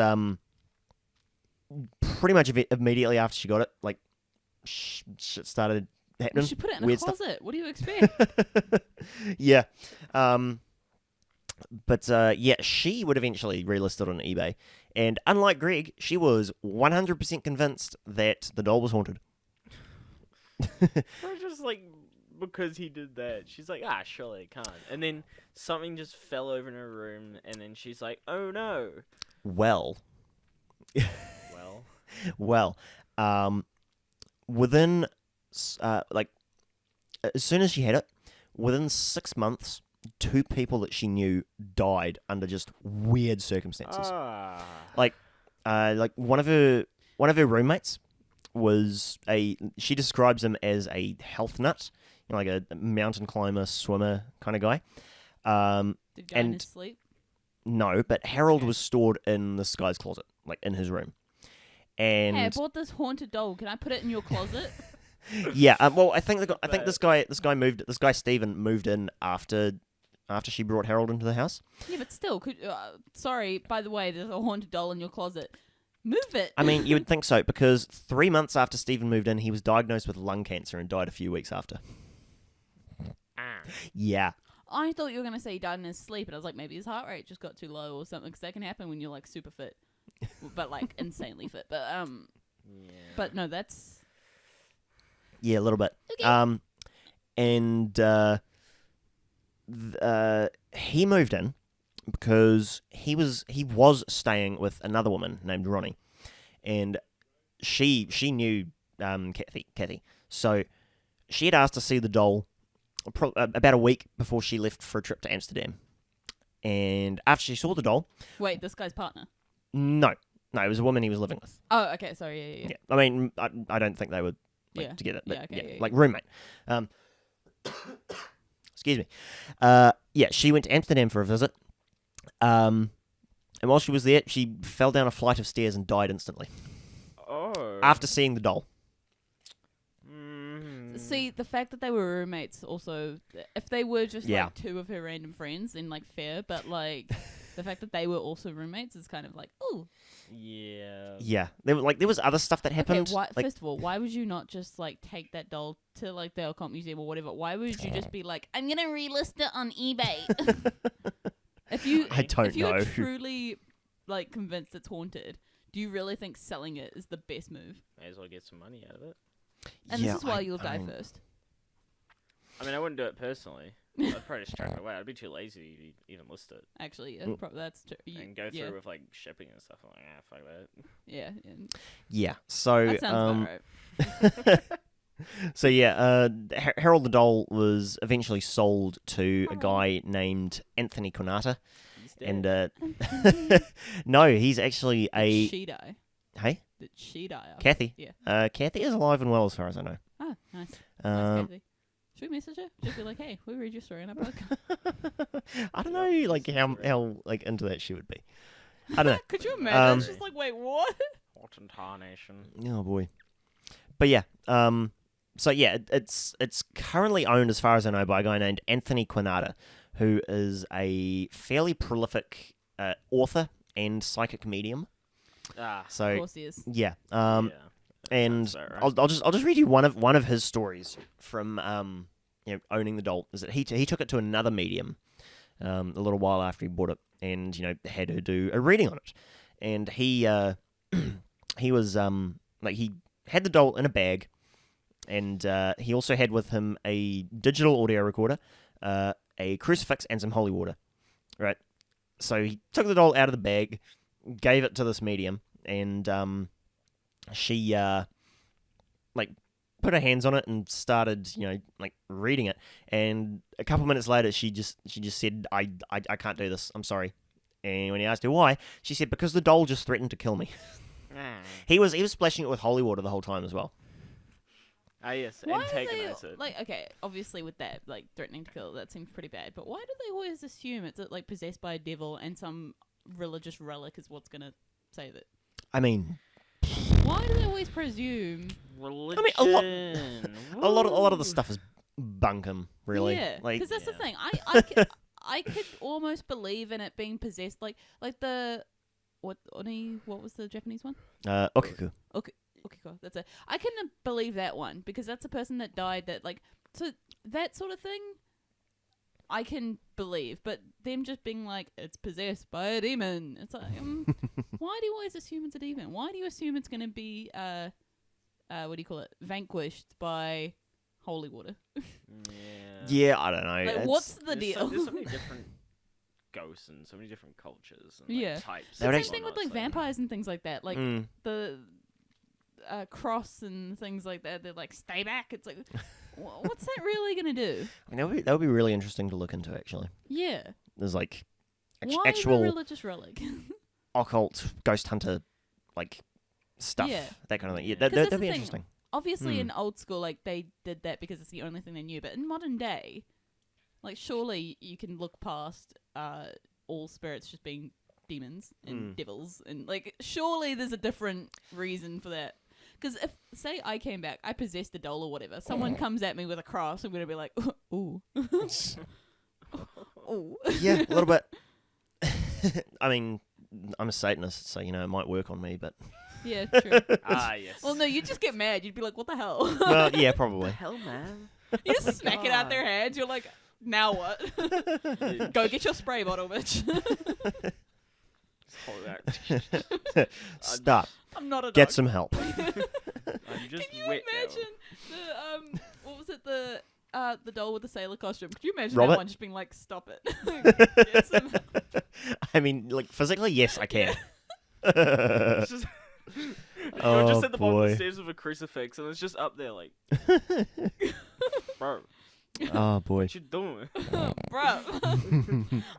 pretty much immediately after she got it, like shit started happening. She put it in weird a closet. Stuff. What do you expect? Yeah. She would eventually relist it on eBay. And unlike Greg, she was 100% convinced that the doll was haunted. Or just like, because he did that, she's like, surely it can't. And then something just fell over in her room, and then she's like, oh no. Well. Well. Within, as soon as she had it, within 6 months, 2 people that she knew died under just weird circumstances. Like one of her roommates was she describes him as a health nut, like a mountain climber, swimmer kind of guy. Did he go in his sleep? No, but Harold was stored in this guy's closet, like in his room. And hey, I bought this haunted doll. Can I put it in your closet? Yeah. Well, I think this guy Stephen moved in after she brought Harold into the house. Yeah, but still, sorry. By the way, there's a haunted doll in your closet. Move it. I mean, you would think so, because 3 months after Stephen moved in, he was diagnosed with lung cancer and died a few weeks after. Yeah. I thought you were going to say he died in his sleep, and I was like, maybe his heart rate just got too low or something, because that can happen when you're, like, super fit. But, like, insanely fit. But, yeah. But, no, that's... Yeah, a little bit. Okay. He moved in because he was staying with another woman named Ronnie, and she knew Kathy. So she had asked to see the doll about a week before she left for a trip to Amsterdam. And after she saw the doll... Wait, this guy's partner? No, it was a woman he was living with. Oh, okay, sorry, yeah. I mean, I don't think they were together, but like roommate. Excuse me. She went to Amsterdam for a visit. And while she was there, she fell down a flight of stairs and died instantly. Oh. After seeing the doll. See, the fact that they were roommates also, if they were just like 2 of her random friends, then like fair, but like the fact that they were also roommates is kind of like, ooh. Yeah. Yeah. There was other stuff that happened. Okay, first of all, why would you not just like take that doll to like the Occult Museum or whatever? Why would you just be like, I'm gonna relist it on eBay? If you're truly like convinced it's haunted, do you really think selling it is the best move? May as well get some money out of it. And this is why you'll die first. I mean, I wouldn't do it personally. I'd probably just strike away. I'd be too lazy to even list it. Actually, yeah, that's true. And go through with like shipping and stuff. I'm like, fuck that. Yeah. Yeah. So that sounds about right. So Harold the doll was eventually sold to a guy named Anthony Conall. And no, he's actually Did she die? Hey? Did she die? Kathy. Yeah. Kathy is alive and well, as far as I know. Oh, nice. Nice, Kathy. Should we message her? Just be like, hey, we read your story in our podcast. I don't know, like how like into that she would be. I don't know. Could you imagine? She's like, wait, what? What in tarnation? Oh boy. But yeah, it's currently owned, as far as I know, by a guy named Anthony Conall, who is a fairly prolific author and psychic medium. So of course he is. Yeah. And right. I'll just read you one of his stories from owning the doll. Is that he took it to another medium a little while after he bought it, and had her do a reading on it, and he was he had the doll in a bag, and he also had with him a digital audio recorder, a crucifix, and some holy water. Right. so he took the doll out of the bag, gave it to this medium, and she like put her hands on it and started, like reading it. And a couple minutes later, she just said, I can't do this. I'm sorry. And when he asked her why, she said, because the doll just threatened to kill me. He was splashing it with holy water the whole time as well. Ah, yes, Why do antagonize they, it. like, okay, obviously with that, like, threatening to kill, that seems pretty bad, but why do they always assume it's, like, possessed by a devil and some religious relic is what's gonna save it? I mean, Why do they always presume? Religion. I mean, a lot of the stuff is bunkum, really. Yeah, Like, because that's the thing. I could almost believe in it being possessed, like the what was the Japanese one? Okiku. Okay, cool. That's it. I can believe that one because that's a person that died. That like so that sort of thing. I can believe, but them just being like it's possessed by a demon. It's like why do you always assume it's a demon? Why do you assume it's going to be what do you call it? Vanquished by holy water? Yeah, I don't know. Like, what's the deal? There's so many different ghosts and so many different cultures and Yeah. types. That would Same actually- thing with like vampires and things like that. Like Mm. the cross and things like that. They're like stay back. It's like what's that really gonna do? I mean, that would be really interesting to look into, actually. Yeah. There's like Why actual a religious relic? occult ghost hunter like stuff, Yeah. that kind of thing. Yeah, 'Cause that's that'd the be thing. interesting. Obviously, in old school, like they did that because it's the only thing they knew. But in modern day, like surely you can look past all spirits just being demons and devils, and like surely there's a different reason for that. Because if say I came back, I possessed a doll or whatever, someone comes at me with a cross, I'm gonna be like, ooh, ooh. Yeah, a little bit. I mean, I'm a Satanist, so it might work on me, but Yeah, true. Ah, yes. Well, no, you'd just get mad. You'd be like, what the hell? well, yeah, probably. hell, man. You just smack it out their hands. You're like, now what? Go get your spray bottle, bitch. Hold that. Stop. I'm not a Get dog. some help. I'm just Can you wet imagine the what was it, the doll with the sailor costume? Could you imagine Robert? that one just being like, stop it? Get some help. I mean, like, physically, yes, I can. now. It's just, you're Oh, just at the bottom of boy. the stairs with a crucifix and it's just up there like, bro, Oh, boy. what you doing? Bro,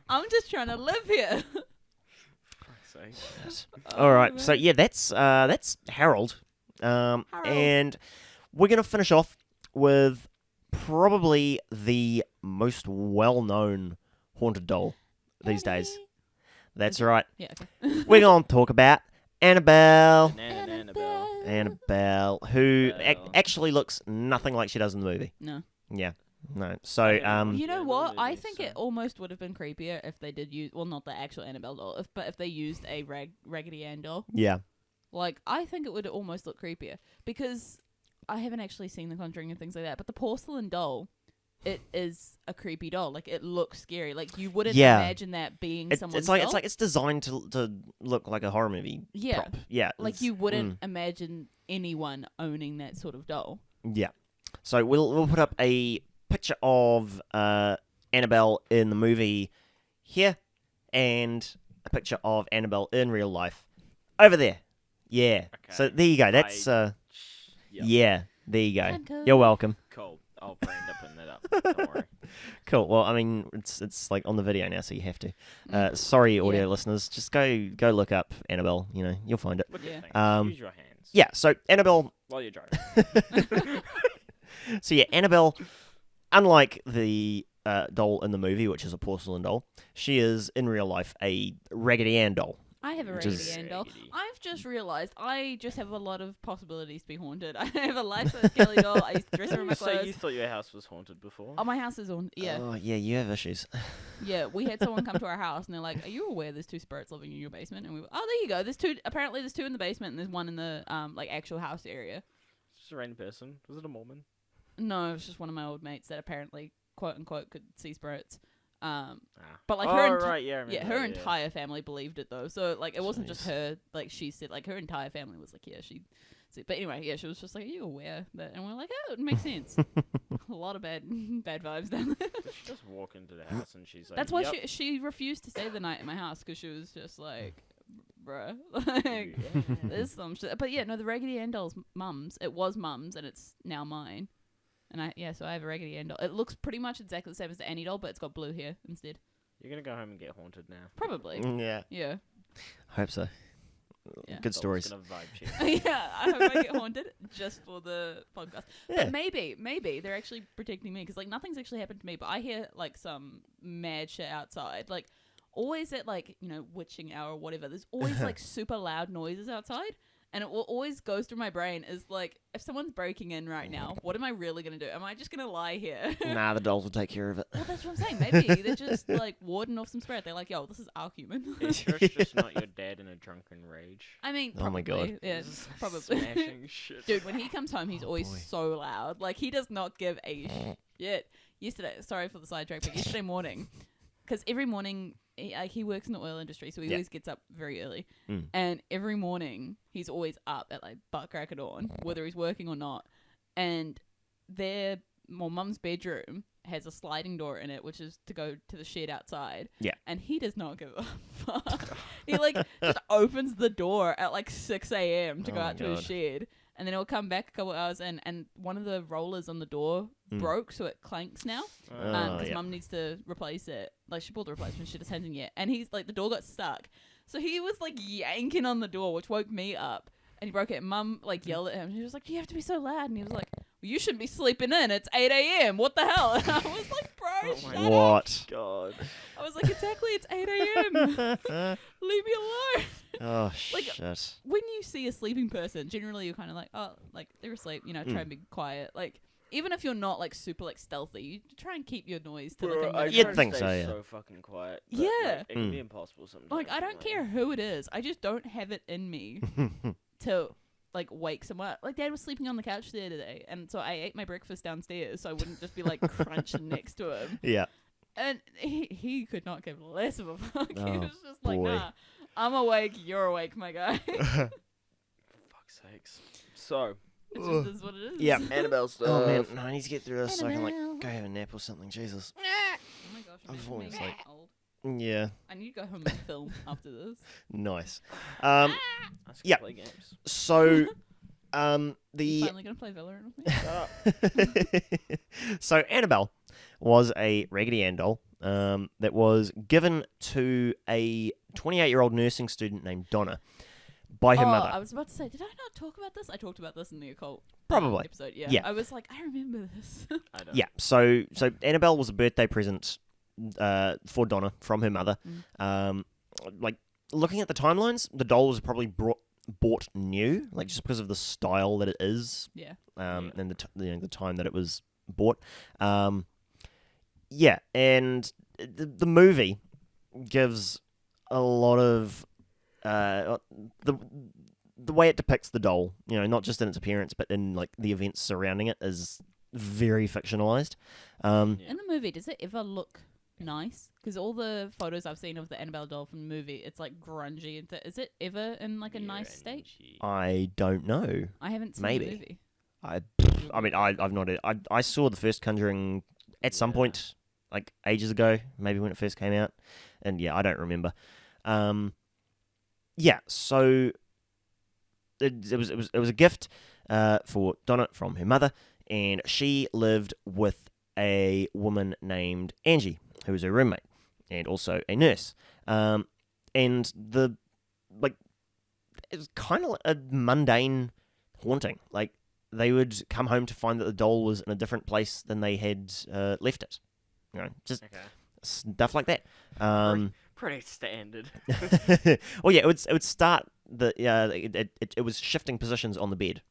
I'm just trying to live here. Fuck's sake. All right, so yeah, that's Harold. And we're going to finish off with probably the most well-known haunted doll these days. That's right. Yeah, okay. We're going to talk about Annabelle. Annabelle. Annabelle, who Annabelle. actually looks nothing like she does in the movie. No. Yeah. No. So, You know Yeah, what? the I movie, think so- it almost would have been creepier if they did use, well, not the actual Annabelle doll, but if they used a Raggedy Ann doll. yeah. Like, I think it would almost look creepier because I haven't actually seen The Conjuring and things like that, but the porcelain doll, it is a creepy doll. Like, it looks scary. Like, you wouldn't Yeah. imagine that being someone's It's like doll. it's designed to look like a horror movie Yeah. prop. Yeah. Like, it's- you wouldn't imagine anyone owning that sort of doll. Yeah. So we'll put up a picture of Annabelle in the movie here, and a picture of Annabelle in real life over there. Yeah. So Okay. there you go. That's Yep. yeah. There you go. Franco. You're welcome. Cool. I'll probably end up putting that up. Don't worry. Cool. Well, I mean, it's like on the video now, so you have to. Sorry, audio Yeah. listeners. Just go look up Annabelle. You'll find it. Look Yeah. at things. Um, Use your hands. Yeah. So Annabelle. While you're driving. So yeah, Annabelle, unlike the doll in the movie, which is a porcelain doll, she is in real life a Raggedy Ann doll. I have a Which Raggedy is- Ann doll. Raggedy. I've just realised I just have a lot of possibilities to be haunted. I have a life-size Kelly doll. I used to dress her in my So clothes. you thought your house was haunted before? Oh, my house is on. Yeah. Oh yeah, you have issues. Yeah, we had someone come to our house and they're like, "Are you aware there's two spirits living in your basement?" And we were, "Oh, there you go. There's two. Apparently, there's two in the basement and there's one in the like actual house area." Just a random person. Was it a Mormon? No, it was just one of my old mates that apparently, quote unquote, could see spirits. Ah. But like oh, her, right, yeah, I remember yeah, her that, yeah. entire family believed it though. So like, it wasn't just Jeez. her. Like she said, like her entire family was like, "Yeah, she So, but anyway, yeah, she was just like, "Are you aware that?" And we're like, "Oh, it makes sense." A lot of bad vibes down there. Did she just walk into the house and she's like, That's why "Yep." she refused to stay the night in my house because she was just like, "Bruh, like there's some shit." But yeah, no, the Raggedy Ann doll's mum's. It was mum's, and it's now mine. And so I have a Raggedy Ann doll. It looks pretty much exactly the same as the Annie doll, but it's got blue hair instead. You're gonna go home and get haunted now. Probably. Yeah. Yeah. Hope so. Yeah. Good Doll's stories. gonna vibe check. Yeah, I hope I get haunted just for the podcast. Yeah. But maybe they're actually protecting me because like nothing's actually happened to me, but I hear like some mad shit outside. Like always at like, you know, witching hour or whatever, there's always like super loud noises outside. And it will always goes through my brain is like, if someone's breaking in right now, what am I really going to do? Am I just going to lie here? Nah, the dolls will take care of it. Well, that's what I'm saying. Maybe they're just like warding off some spirit. They're like, yo, this is our human. It's just not your dad in a drunken rage. I mean, Oh my probably. God. Yeah, Just probably. smashing shit. Dude, when he comes home, he's always boy. so loud. Like, he does not give a shit. Yesterday, sorry for the sidetrack, but yesterday morning, because every morning, he works in the oil industry, so he Yeah. always gets up very early. Mm. And every morning, he's always up at, like, butt crack of dawn, whether he's working or not. And mum's bedroom has a sliding door in it, which is to go to the shed outside. Yeah. And he does not give a fuck. He, like, just opens the door at, like, 6 a.m. to go Oh out to his God. shed. And then he'll come back a couple hours in, and one of the rollers on the door broke, so it clanks now. Because yeah. mum needs to replace it. Like, she bought the replacement, she just hasn't yet. And he's, like, the door got stuck. So he was, like, yanking on the door, which woke me up. And he broke it, and mum, like, yelled at him. She was like, "You have to be so loud." And he was like, "Well, you shouldn't be sleeping in. It's 8 a.m. What the hell?" And I was like, "Bro, Oh shut my up." What? God. I was like, "Exactly, it's 8 a.m. Leave me alone." Oh, Like, shit. When you see a sleeping person, generally you're kind of like, oh, like, they're asleep, you know, try and be quiet. Like, even if you're not, like, super, like, stealthy, you try and keep your noise to, like, a minimum. You'd think so, yeah. So fucking quiet. But, Yeah. Like, it can be impossible sometimes. Like, I don't care who it is. I just don't have it in me to, like, wake someone up. Like, Dad was sleeping on the couch the other day, and so I ate my breakfast downstairs so I wouldn't just be, like, crunching next to him. Yeah. And he could not give less of a fuck. He Oh, was just like, boy. nah, I'm awake, you're awake, my guy. Fuck's sakes. So, It just is what it is. Yeah. Annabelle stuff. Oh, man. No, I need to get through this so I can, Annabelle. like, go have a nap or something. Jesus. Oh my gosh, I'm imagine falling me asleep. old. Yeah. I need to go home and film after this. Nice. I just yeah. play games. So, You the... finally gonna play Valorant with me? So Annabelle was a Raggedy Ann doll that was given to a 28-year-old nursing student named Donna by her mother. I was about to say, did I not talk about this? I talked about this in the occult Probably. episode. Yeah. Yeah. I was like, I remember this. I don't. Yeah. So Annabelle was a birthday present for Donna from her mother. Like looking at the timelines, the doll was probably bought new, like just because of the style that it is. Yeah. And the time that it was bought. Yeah, and the movie gives a lot of the way it depicts the doll, you know, not just in its appearance, but in like the events surrounding it, is very fictionalized. Yeah. In the movie, does it ever look nice? Because all the photos I've seen of the Annabelle doll from the movie, it's like grungy. And is it ever in like a nice state? I don't know. I haven't seen Maybe. the movie. I mean, I've not. I saw the first Conjuring at some point, like ages ago, maybe when it first came out, and yeah, I don't remember. Yeah, so it was a gift for Donna from her mother, and she lived with a woman named Angie, who was her roommate and also a nurse. And the it was kind of a mundane haunting. Like they would come home to find that the doll was in a different place than they had left it. You know, just stuff like that. Pretty standard. Well, yeah, it would start it was shifting positions on the bed.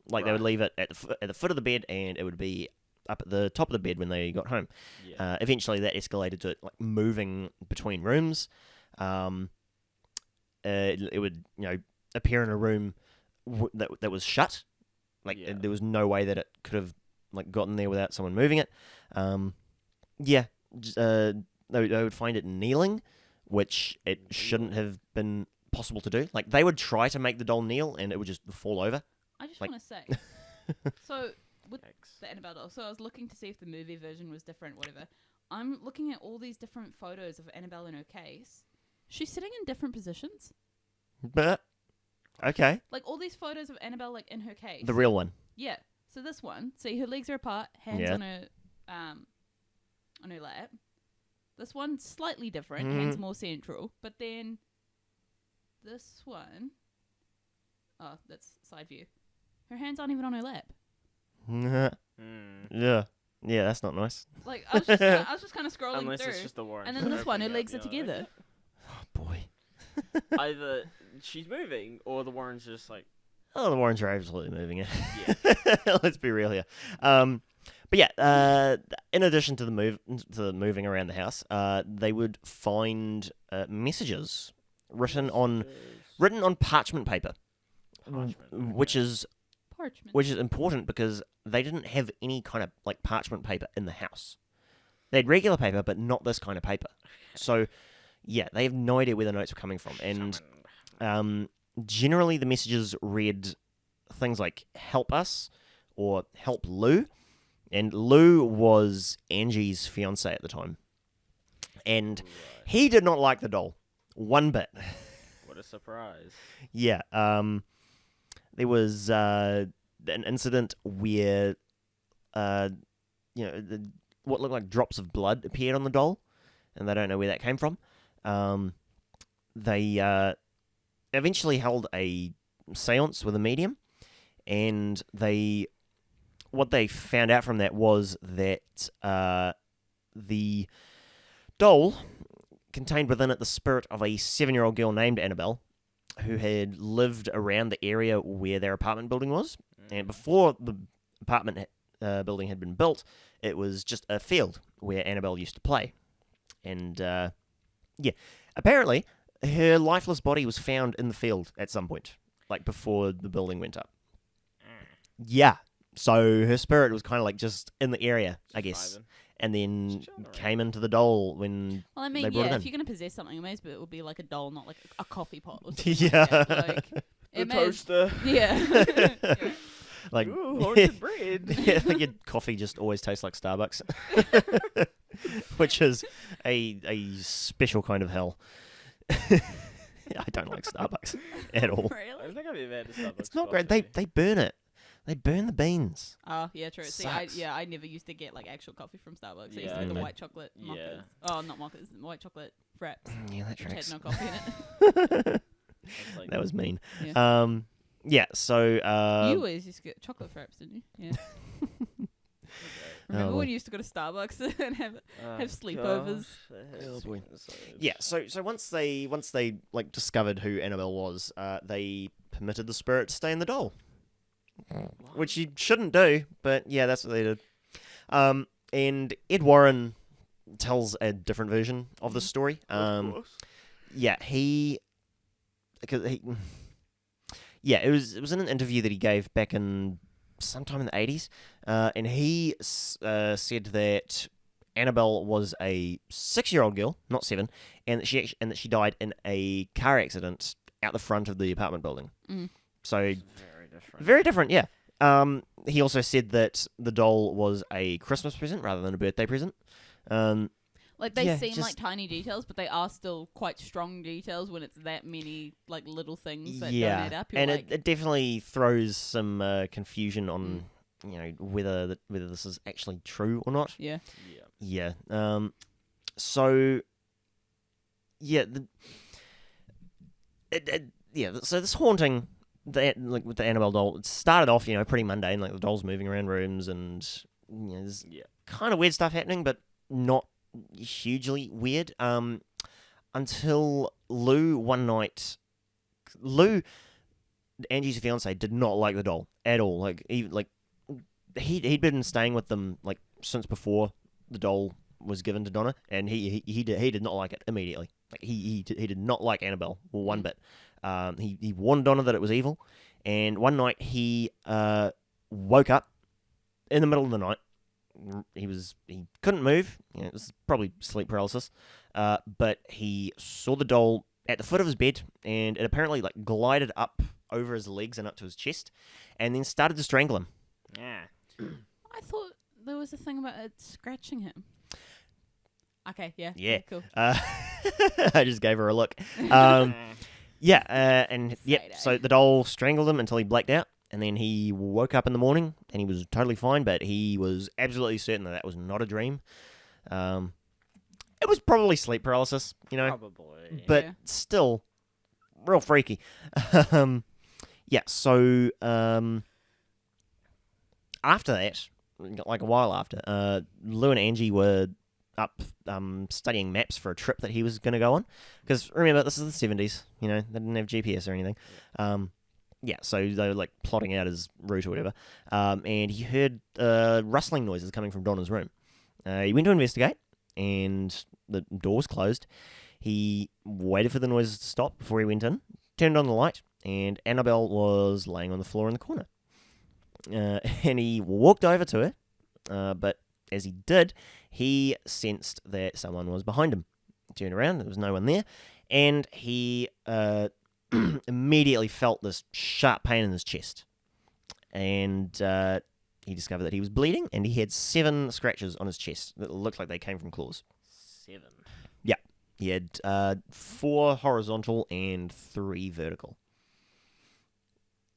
Like they would leave it at the foot of the bed, and it would be up at the top of the bed when they got home. Yeah. Eventually, that escalated to like moving between rooms. It would appear in a room that was shut. Like there was no way that it could have like gotten there without someone moving it. They would find it kneeling, which it shouldn't have been possible to do. Like they would try to make the doll kneel, and it would just fall over I just Like- want to say, so with X. the Annabelle doll, so I was looking to see if the movie version was different, whatever. I'm looking at all these different photos of Annabelle in her case. She's sitting in different positions. But okay, Like all these photos of Annabelle, like in her case. the real one. Yeah. So this one, see, her legs are apart, hands Yeah. on her lap. This one's slightly different, Mm. hands more central. But then this one, oh, that's side view. Her hands aren't even on her lap. Yeah, Hmm. yeah, that's not nice. Like I was just kind of scrolling Unless through, it's just the Warren. and then this one, her opening legs up, are together. Oh boy. Either she's moving or the Warren's just like, Oh, the Warrens are absolutely moving it. yeah. Let's be real here. But yeah, in addition to the moving around the house, they would find messages written on parchment paper, which is Parchment. important because they didn't have any kind of like parchment paper in the house. They had regular paper, but not this kind of paper. So, yeah, they have no idea where the notes were coming from. And generally, the messages read things like "help us" or "help Lou," and Lou was Angie's fiance at the time, and he did not like the doll one bit. What a surprise. Yeah, there was an incident where, what looked like drops of blood appeared on the doll, and they don't know where that came from. They eventually held a seance with a medium, and what they found out from that was that the doll contained within it the spirit of a 7-year-old girl named Annabelle, who had lived around the area where their apartment building was. And before the apartment building had been built, it was just a field where Annabelle used to play. And, apparently her lifeless body was found in the field at some point, like before the building went up. Yeah. So her spirit was kind of like just in the area, I guess. Vibing. And then Just chilling around. came into the doll when Well, I they mean, brought it yeah, in. if you're gonna possess something, maybe it would be like a doll, not like a coffee pot. Or something Yeah. Like that. Like, The it may- toaster. Yeah. Yeah. like Ooh, haunted bread. yeah, like your coffee just always tastes like Starbucks, which is a special kind of hell. I don't like Starbucks at all. I Really? don't think I've ever had a Starbucks It's not great. They burn it. They burn the beans. Oh, yeah, true. See, Sucks. I never used to get like actual coffee from Starbucks. I used Yeah, to get the I- white chocolate mochas. Yeah. Oh, not mochas, white chocolate fraps, Yeah, that which had tracks. no coffee in it. Like, That was mean. Yeah. Yeah. So You always used to get chocolate fraps, didn't you? Yeah. Remember well. when you used to go to Starbucks and have oh, sleepovers? gosh, Oh, boy. so- yeah. So once they like discovered who Annabelle was, they permitted the spirit to stay in the doll. Which you shouldn't do, but yeah, that's what they did. And Ed Warren tells a different version of the story. Of course. Yeah, it was in an interview that he gave back in sometime in the 80s, and he said that Annabelle was a 6-year-old girl, not 7, and that she died in a car accident out the front of the apartment building. Mm. So Very different. very different, yeah. He also said that the doll was a Christmas present rather than a birthday present. Like they Yeah, seem just- like tiny details, but they are still quite strong details when it's that many like little things that yeah, don't add up. You're and like, it definitely throws some confusion on whether this is actually true or not. yeah. Yeah. Yeah. So yeah, so this haunting with the Annabelle doll, it started off pretty mundane, like the doll's moving around rooms and there's Yeah. kind of weird stuff happening, but not hugely weird. Until Lou one night, Angie's fiance, did not like the doll at all. Like he'd been staying with them like since before the doll was given to Donna, and he did not like it immediately. Like he did not like Annabelle one bit. He warned Donna that it was evil, and one night he woke up in the middle of the night. He couldn't move. It was probably sleep paralysis. But he saw the doll at the foot of his bed, and it apparently like glided up over his legs and up to his chest, and then started to strangle him. Yeah. I thought there was a thing about it scratching him. Okay, yeah. Yeah. Cool. I just gave her a look. And yep. Friday. So the doll strangled him until he blacked out, and then he woke up in the morning and he was totally fine. But he was absolutely certain that was not a dream. It was probably sleep paralysis, Probably. but Yeah. still, real freaky. So after that, like a while after, Lou and Angie were up studying maps for a trip that he was going to go on. Because remember, this is the 70s, they didn't have GPS or anything. So they were like plotting out his route or whatever. And he heard rustling noises coming from Donna's room. He went to investigate, and the door was closed. He waited for the noises to stop before he went in, turned on the light, and Annabelle was laying on the floor in the corner. And he walked over to her, but as he did, he sensed that someone was behind him. He turned around, there was no one there, and he immediately felt this sharp pain in his chest. And he discovered that he was bleeding, and he had 7 scratches on his chest that looked like they came from claws. 7. Yeah. He had 4 horizontal and 3 vertical.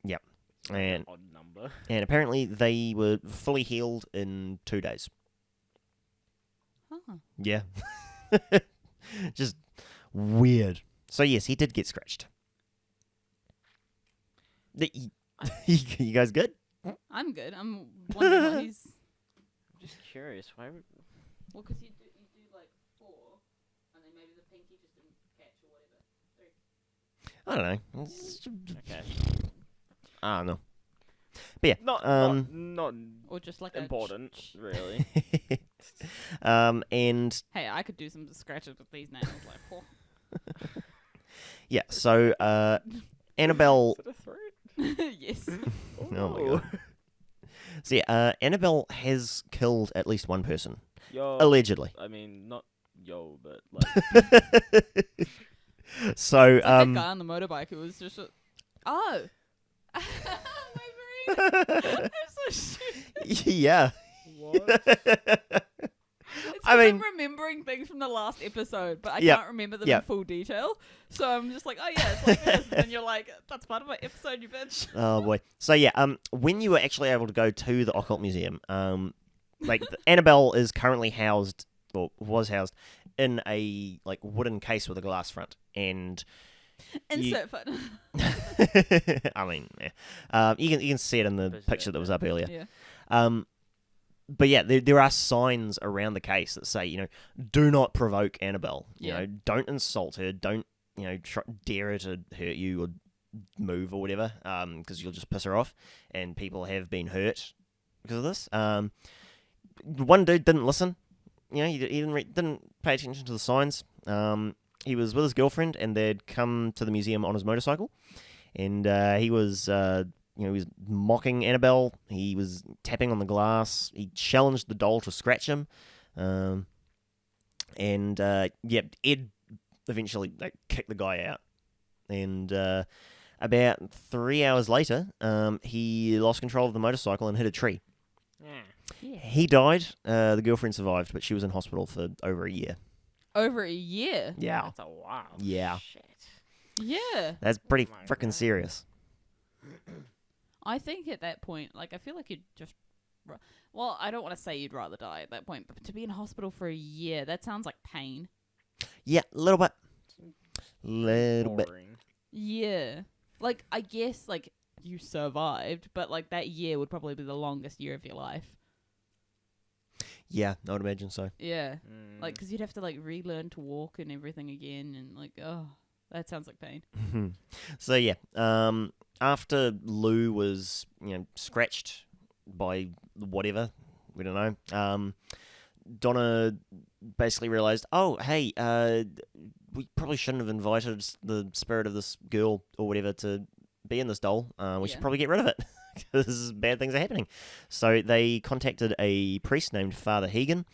Yep. And Odd number. And apparently they were fully healed in 2 days. Huh. Yeah. Just weird. So yes, he did get scratched. You guys good? I'm good. I'm wondering what he's... I'm just curious. Why would... Well, because you do like 4, and then maybe the pinky just didn't catch or whatever. 3. I don't know. It's- Okay. I don't know. But yeah. Not Or just like important, really. And Hey, I could do some scratches with these nails. Like, oh. yeah, so Annabelle. Is it a threat? Yes. Oh my god. So yeah, Annabelle has killed at least one person, Yo. allegedly. I mean, not yo, but like. So It's like that guy on the motorbike who was just... Oh! My brain! I'm so stupid. yeah. What? It's I mean- I'm remembering things from the last episode, but I Yep. can't remember them Yep. in full detail. So I'm just like, oh yeah, it's like this. And then you're like, that's part of my episode, you bitch. Oh boy. So yeah, when you were actually able to go to the Occult Museum, Annabelle is currently housed, or was housed, in a like wooden case with a glass front, and Insert foot. I mean, yeah. You can see it in the There's picture that was up earlier. Yeah. But yeah, there are signs around the case that say, do not provoke Annabelle. Yeah. Don't insult her. Don't, dare her to hurt you or move or whatever, because you'll just piss her off. And people have been hurt because of this. One dude didn't listen. He didn't pay attention to the signs. He was with his girlfriend, and they'd come to the museum on his motorcycle. And he was... he was mocking Annabelle. He was tapping on the glass. He challenged the doll to scratch him. Ed eventually kicked the guy out. And about 3 hours later, he lost control of the motorcycle and hit a tree. Yeah. He died. The girlfriend survived, but she was in hospital for over a year. Over a year? Yeah. That's a wow. Yeah. Shit. Yeah. That's pretty Oh my freaking God. serious. I think at that point, I feel like you'd just... Well, I don't want to say you'd rather die at that point, but to be in hospital for a year, that sounds like pain. Yeah, a little bit. Little bit. Boring. Yeah. I guess, you survived, but, that year would probably be the longest year of your life. Yeah, I would imagine so. Yeah. Mm. Because you'd have to, relearn to walk and everything again, and, that sounds like pain. So yeah, after Lou was scratched by whatever, we don't know. Donna basically realized, oh hey, we probably shouldn't have invited the spirit of this girl or whatever to be in this doll. We should Yeah. probably get rid of it because bad things are happening. So they contacted a priest named Father Hegan,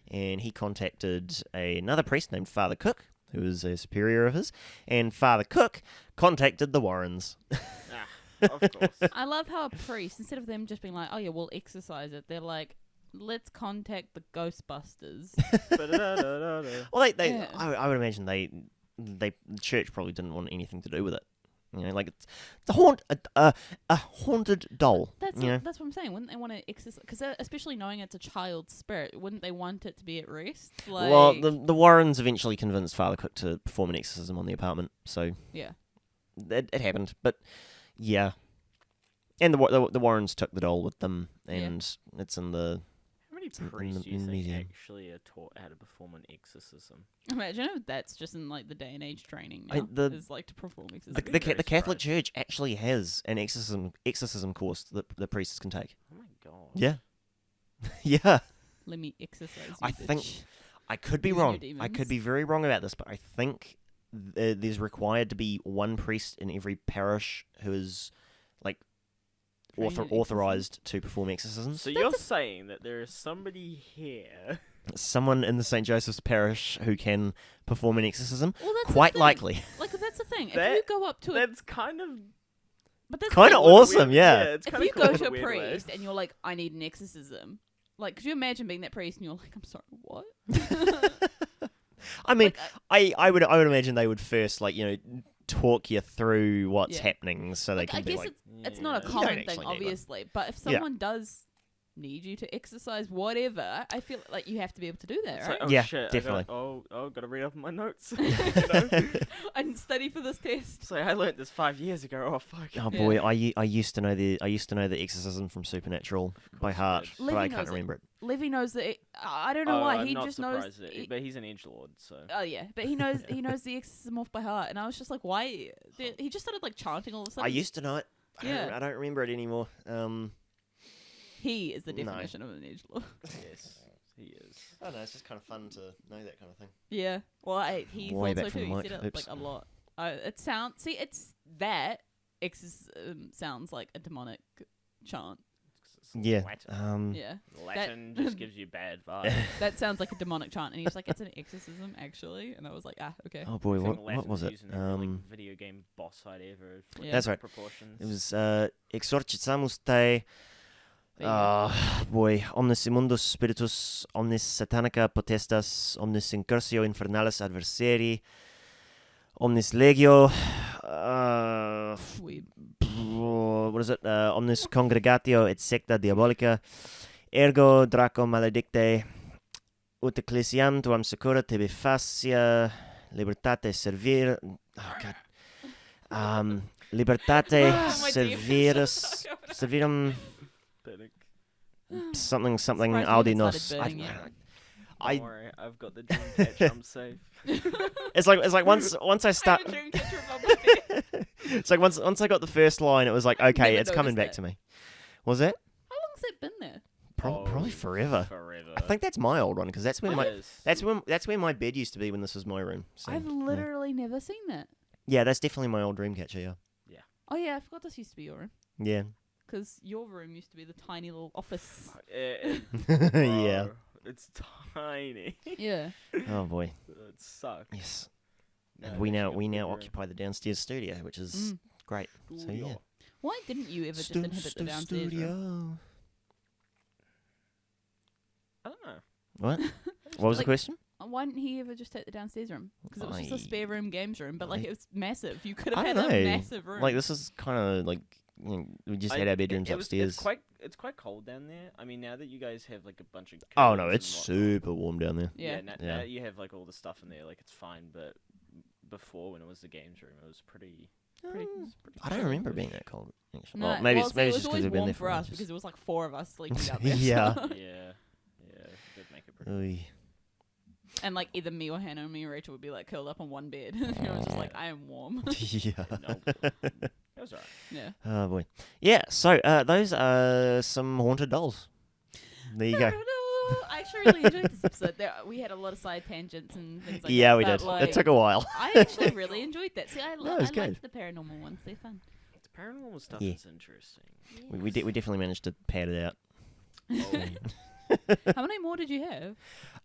and he contacted another priest named Father Cook, who was a superior of his, and Father Cook contacted the Warrens. Of course. I love how a priest, instead of them just being like, oh yeah, we'll exorcise it, they're like, let's contact the Ghostbusters. Well, they Yeah. I would imagine the church probably didn't want anything to do with it. You know, like it's a haunted doll. That's you know, that's what I'm saying. Wouldn't they want to exorcise? Because especially knowing it's a child's spirit, wouldn't they want it to be at rest? Like, well, the Warrens eventually convinced Father Cook to perform an exorcism on the apartment, so yeah. it happened. But yeah, and the Warrens took the doll with them, and it's in the. How many in priests the- do you in the think museum. actually are taught how to perform an exorcism? Imagine if that's just in like the day and age training I- now. the- is like to perform exorcism. The, I'd be the, very the Catholic surprised. Church actually has an exorcism course that the priests can take. Oh my god. Yeah, yeah. Let me exercise. You, I think- bitch. I could be You and your wrong. I demons. could be very wrong about this, but I think there's required to be one priest in every parish who is like Trained in exorcism. authorized to perform exorcisms. So you're saying that there is somebody here. Someone in the St. Joseph's parish who can perform an exorcism. Well, that's the Quite thing. likely. Like that's the thing. If That- you go up to a, That's kind of but that's Kinda the thing. awesome, yeah. It's If kinda you cool go in to a weird way. priest and you're like, I need an exorcism. Like, could you imagine being that priest and you're like, I'm sorry, what? I mean, Like, I would imagine they would first talk you through what's Yeah. happening so they like, can I be guess like, it's not a Yeah. You don't common actually thing, need one. obviously. But if Yeah. someone does need you to exercise whatever, I feel like you have to be able to do that, It's right? like, oh Yeah, shit, definitely. Gotta read up on my notes. You know? And study for this test. So I learnt this 5 years ago. Oh fuck. Oh boy, I used to know the exorcism from Supernatural by course you heart, did. but Livy I knows can't it. remember it. Levy knows that. I don't know why. I'm He not just knows. surprised but he's an edgelord, so. Oh yeah, but he knows the exorcism off by heart, and I was just like, why? He just started like chanting all of a sudden. I used to know it. Yeah. I don't remember it anymore. He is the No. definition of an edgelord. Yes, he is. I don't know. It's just kind of fun to know that kind of thing. Yeah. Well, he Way thought back so from too. the He said mic. it Oops. like a lot. It sounds. See, it's that sounds like a demonic chant. Yeah. Latin, Yeah. Latin just gives you bad vibes. That sounds like a demonic chant, and he was like, "It's an exorcism, actually." And I was like, okay. Oh boy, I think what Latin's was it? using every, like, video game boss fight ever. for Yeah. That's right. Proportions. It was exorcizamus te. There you go. Boy, omnis immundus spiritus, omnis satanica potestas, omnis incursio infernalis adversari, omnis legio. Weird. What is it? Omnis congregatio et secta diabolica, ergo draco maledicte, ut ecclesiam tuam secura tibi facia, libertate servir. Oh god. Libertate Oh, my servirus, servirum Panic. something Surprised we haven't audinos. started burning yet. Don't worry, I've got the dream catch. I'm safe. It's like once I start. I have a dream catcher above my bed. It's like once I got the first line, it was like, okay, never it's coming back noticed to me. Was it? How long's it been there? Probably forever. Forever. I think that's my old one because that's where It my is. that's where my bed used to be when this was my room. So, I've yeah. literally never seen that. Yeah, that's definitely my old Dreamcatcher. Yeah. Oh yeah, I forgot this used to be your room. Yeah. Because your room used to be the tiny little office. Yeah. Bro, it's tiny. Yeah. Oh boy. It sucks. Yes. No, And we that's now good we now bedroom. occupy the downstairs studio, which is Mm. great. So yeah. Studio. Why didn't you ever just inhabit the downstairs room? Studio. I don't know. What? What was the Like- question? Why didn't he ever just take the downstairs room? Because it was just a I- spare room, games room, but like I- it was massive. You could have I had don't a know. massive room. Like this is kind of like we just had our bedrooms upstairs. It's quite cold down there. I mean, now that you guys have like a bunch of. Oh no, curtains it's and whatnot- super warm down there. Yeah. Now, Yeah. now you have like all the stuff in there, like it's fine. But before, when it was the games room, it was pretty. Pretty- I don't remember it being that cold. Actually. No, Well, maybe well, it's see, it was just because always we've been warm there for us ages. because it was like 4 of us sleeping up there. Yeah. so- Yeah, it did make it pretty. Oy. And like either me or Hannah or me or Rachel would be like curled up on one bed. You know, just like I am warm. Yeah. No, it was alright. Yeah. Oh boy. Yeah. So those are some haunted dolls. There you go. I actually really enjoyed this episode. We had a lot of side tangents and things like Yeah, that. we but, did. Like, It took a while. I actually really enjoyed that. See, I No, it was good. like the paranormal ones. They're fun. The paranormal stuff Yeah. is interesting. We definitely managed to pad it out. How many more did you have?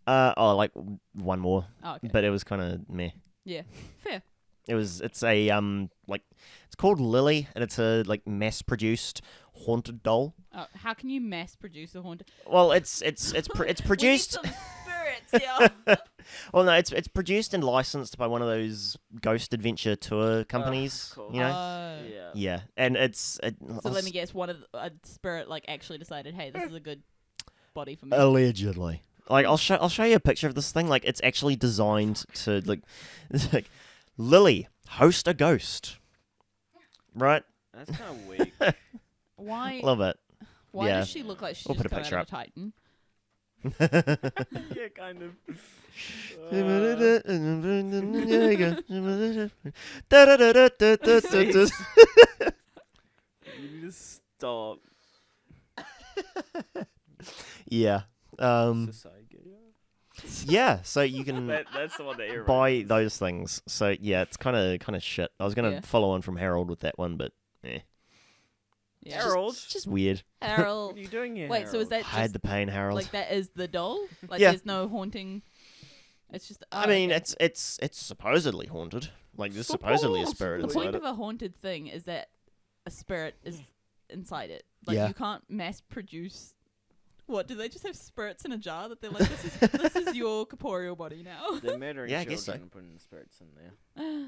Like one more, Oh, okay. but it was kind of meh. Yeah. Fair. It's a it's called Lily, and it's a like mass-produced haunted doll. Oh, how can you mass produce a haunted? Well, it's produced. We need some spirits, yeah. Well, no, it's produced and licensed by one of those ghost adventure tour companies. Cool. You know. Yeah. Yeah, and So let me guess, a spirit like actually decided, hey, this is a good body for me. allegedly. Like I'll show you a picture of this thing. Like it's actually designed to like, it's like Lily, host a ghost. Right? That's kind of weak. Why? Love it. Why yeah. does she look like she's We'll just put a come picture out of a Titan? Yeah, kind of. You need to stop. Yeah. Yeah. So you can That's the one that you're buy those things. So yeah, it's kind of shit. I was gonna Yeah. follow on from Harold with that one, but Yeah. Harold? it's just weird. What Harold. are you doing here? Wait, so is that Hide just the pain, Harold. like that is the doll? Like Yeah. there's no haunting. It's just. I mean, okay. it's supposedly haunted. Like there's supposedly a spirit The inside point it. of a haunted thing is that a spirit is inside it. Like Yeah. you can't mass produce. What do they just have spirits in a jar that they're like, this is your corporeal body now? They're murdering Yeah, I guess children so. and putting spirits in there.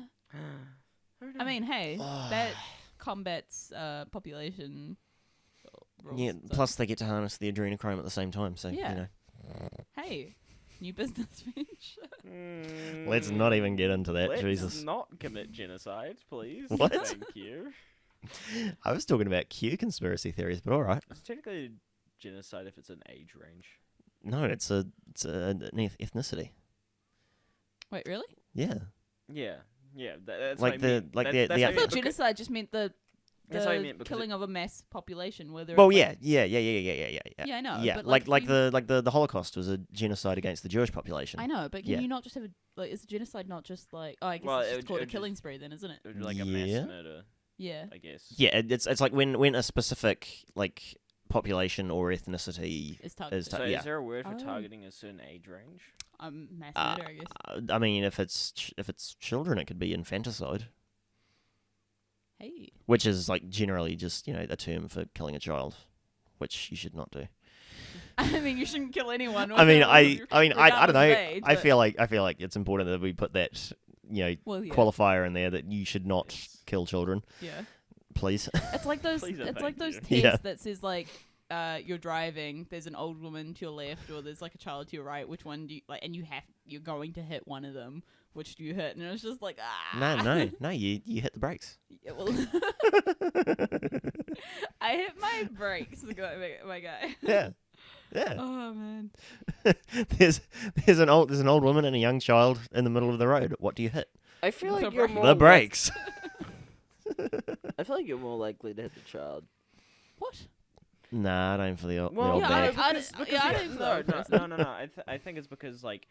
I mean, hey, that combats population. Rules, Yeah. so- Plus, they get to harness the adrenochrome at the same time. So Yeah. you know. Hey, new business venture. Let's not even get into that. Let's Jesus. not commit genocide, please. What? Thank you. I was talking about Q conspiracy theories, but all right. It's technically genocide if it's an age range. No, it's an ethnicity. Wait, really? Yeah. Yeah, yeah. That's Like what I mean. like That's the what I I Yeah, thought mean. genocide just meant the That's what I meant, because killing of a mass population. Whether Well, it's yeah, like, yeah. Yeah, I know, Yeah, but, like like, if you- the Holocaust was a genocide against the Jewish population. I know, but can Yeah. you not just have is genocide not just like? Oh, I guess Well, it's it just would- called it a would killing just- spree, then, isn't it? It would be like a Yeah. mass murder, Yeah. I guess. Yeah, it's like when a specific like population or ethnicity It's targeted. So yeah. is there a word for Oh. targeting a certain age range? Mass murder, I guess. I mean, if it's children, it could be infanticide, Hey. which is like generally just a term for killing a child, which you should not do. I mean, you shouldn't kill anyone. I mean, whether- I don't regardless know. of age, I but- feel like it's important that we put that Well, yeah. qualifier in there that you should not Yes. kill children, Yeah. please. It's like those. Please and It's like thank those you. tests Yeah. that says like, you're driving. There's an old woman to your left, or there's like a child to your right. Which one do you like? And you're going to hit one of them. Which do you hit? And it was just like, No, you hit the brakes. Yeah, well, I hit my brakes, my guy. Yeah. Yeah. Oh man. there's an old woman and a young child in the middle of the road. What do you hit? I feel The like you're brakes. more The brakes. I feel like you're more likely to hit the child. What? Nah, I don't for the old yeah, bag. I don't No. I think it's because like,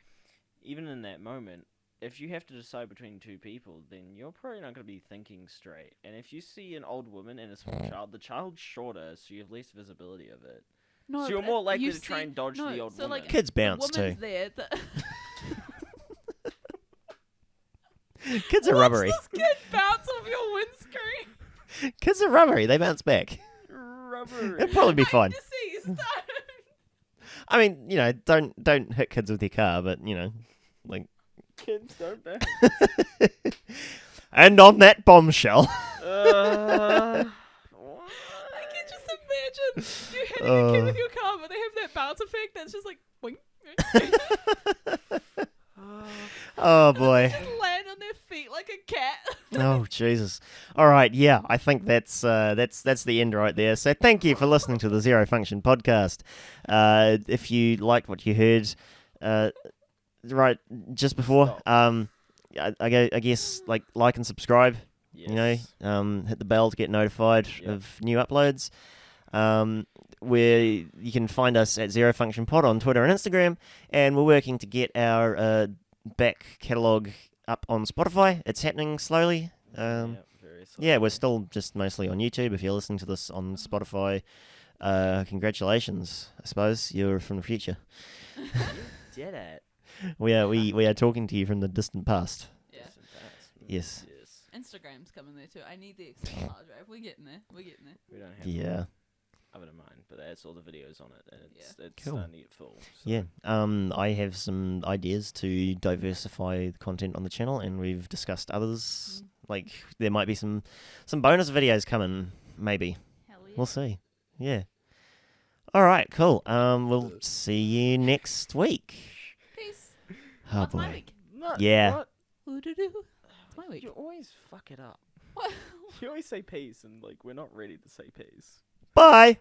even in that moment, if you have to decide between two people, then you're probably not going to be thinking straight. And if you see an old woman and a small child, the child's shorter, so you have less visibility of it. No, So you're but more likely you to try see- and dodge no, the old so, woman. like, Kids the bounce woman's too. there. Kids are Watch rubbery. this kid bounce off your windscreen. Kids are rubbery. They bounce back. Rubber. It'll probably be fine. Deceased. I mean, don't hit kids with your car, but like. Kids don't bounce. And on that bombshell. I can just imagine you hitting a kid with your car, but they have that bounce effect that's just like, wing. Oh boy. Just land on their feet like a cat. Oh Jesus! All right, yeah, I think that's the end right there. So thank you for listening to the Zero Function Podcast. If you liked what you heard, right just before, I guess like and subscribe. Yes. Hit the bell to get notified of new uploads. Where you can find us at ZeroFunction Pod on Twitter and Instagram, and we're working to get our back catalogue up on Spotify. It's happening slowly. Very Yeah, we're slowly. still just mostly on YouTube. If you're listening to this on Spotify, congratulations. I suppose you're from the future. You did it. We are talking to you from the distant past. Yeah. Yes. Yeah. Instagram's coming there too. I need the external hard drive. We're getting there. We don't have Yeah. I wouldn't mind, but that's all the videos on it, and it's Cool. starting to get full. So. Yeah. I have some ideas to diversify the content on the channel, and we've discussed others. Like there might be some bonus videos coming, maybe. Hell yeah. We'll see. Yeah. All right. Cool. We'll see you next week. Peace. Oh What's my boy. week? Yeah. What? Ooh-doo-doo. It's my week. You always fuck it up. What? You always say peace, and like we're not ready to say peace. Bye.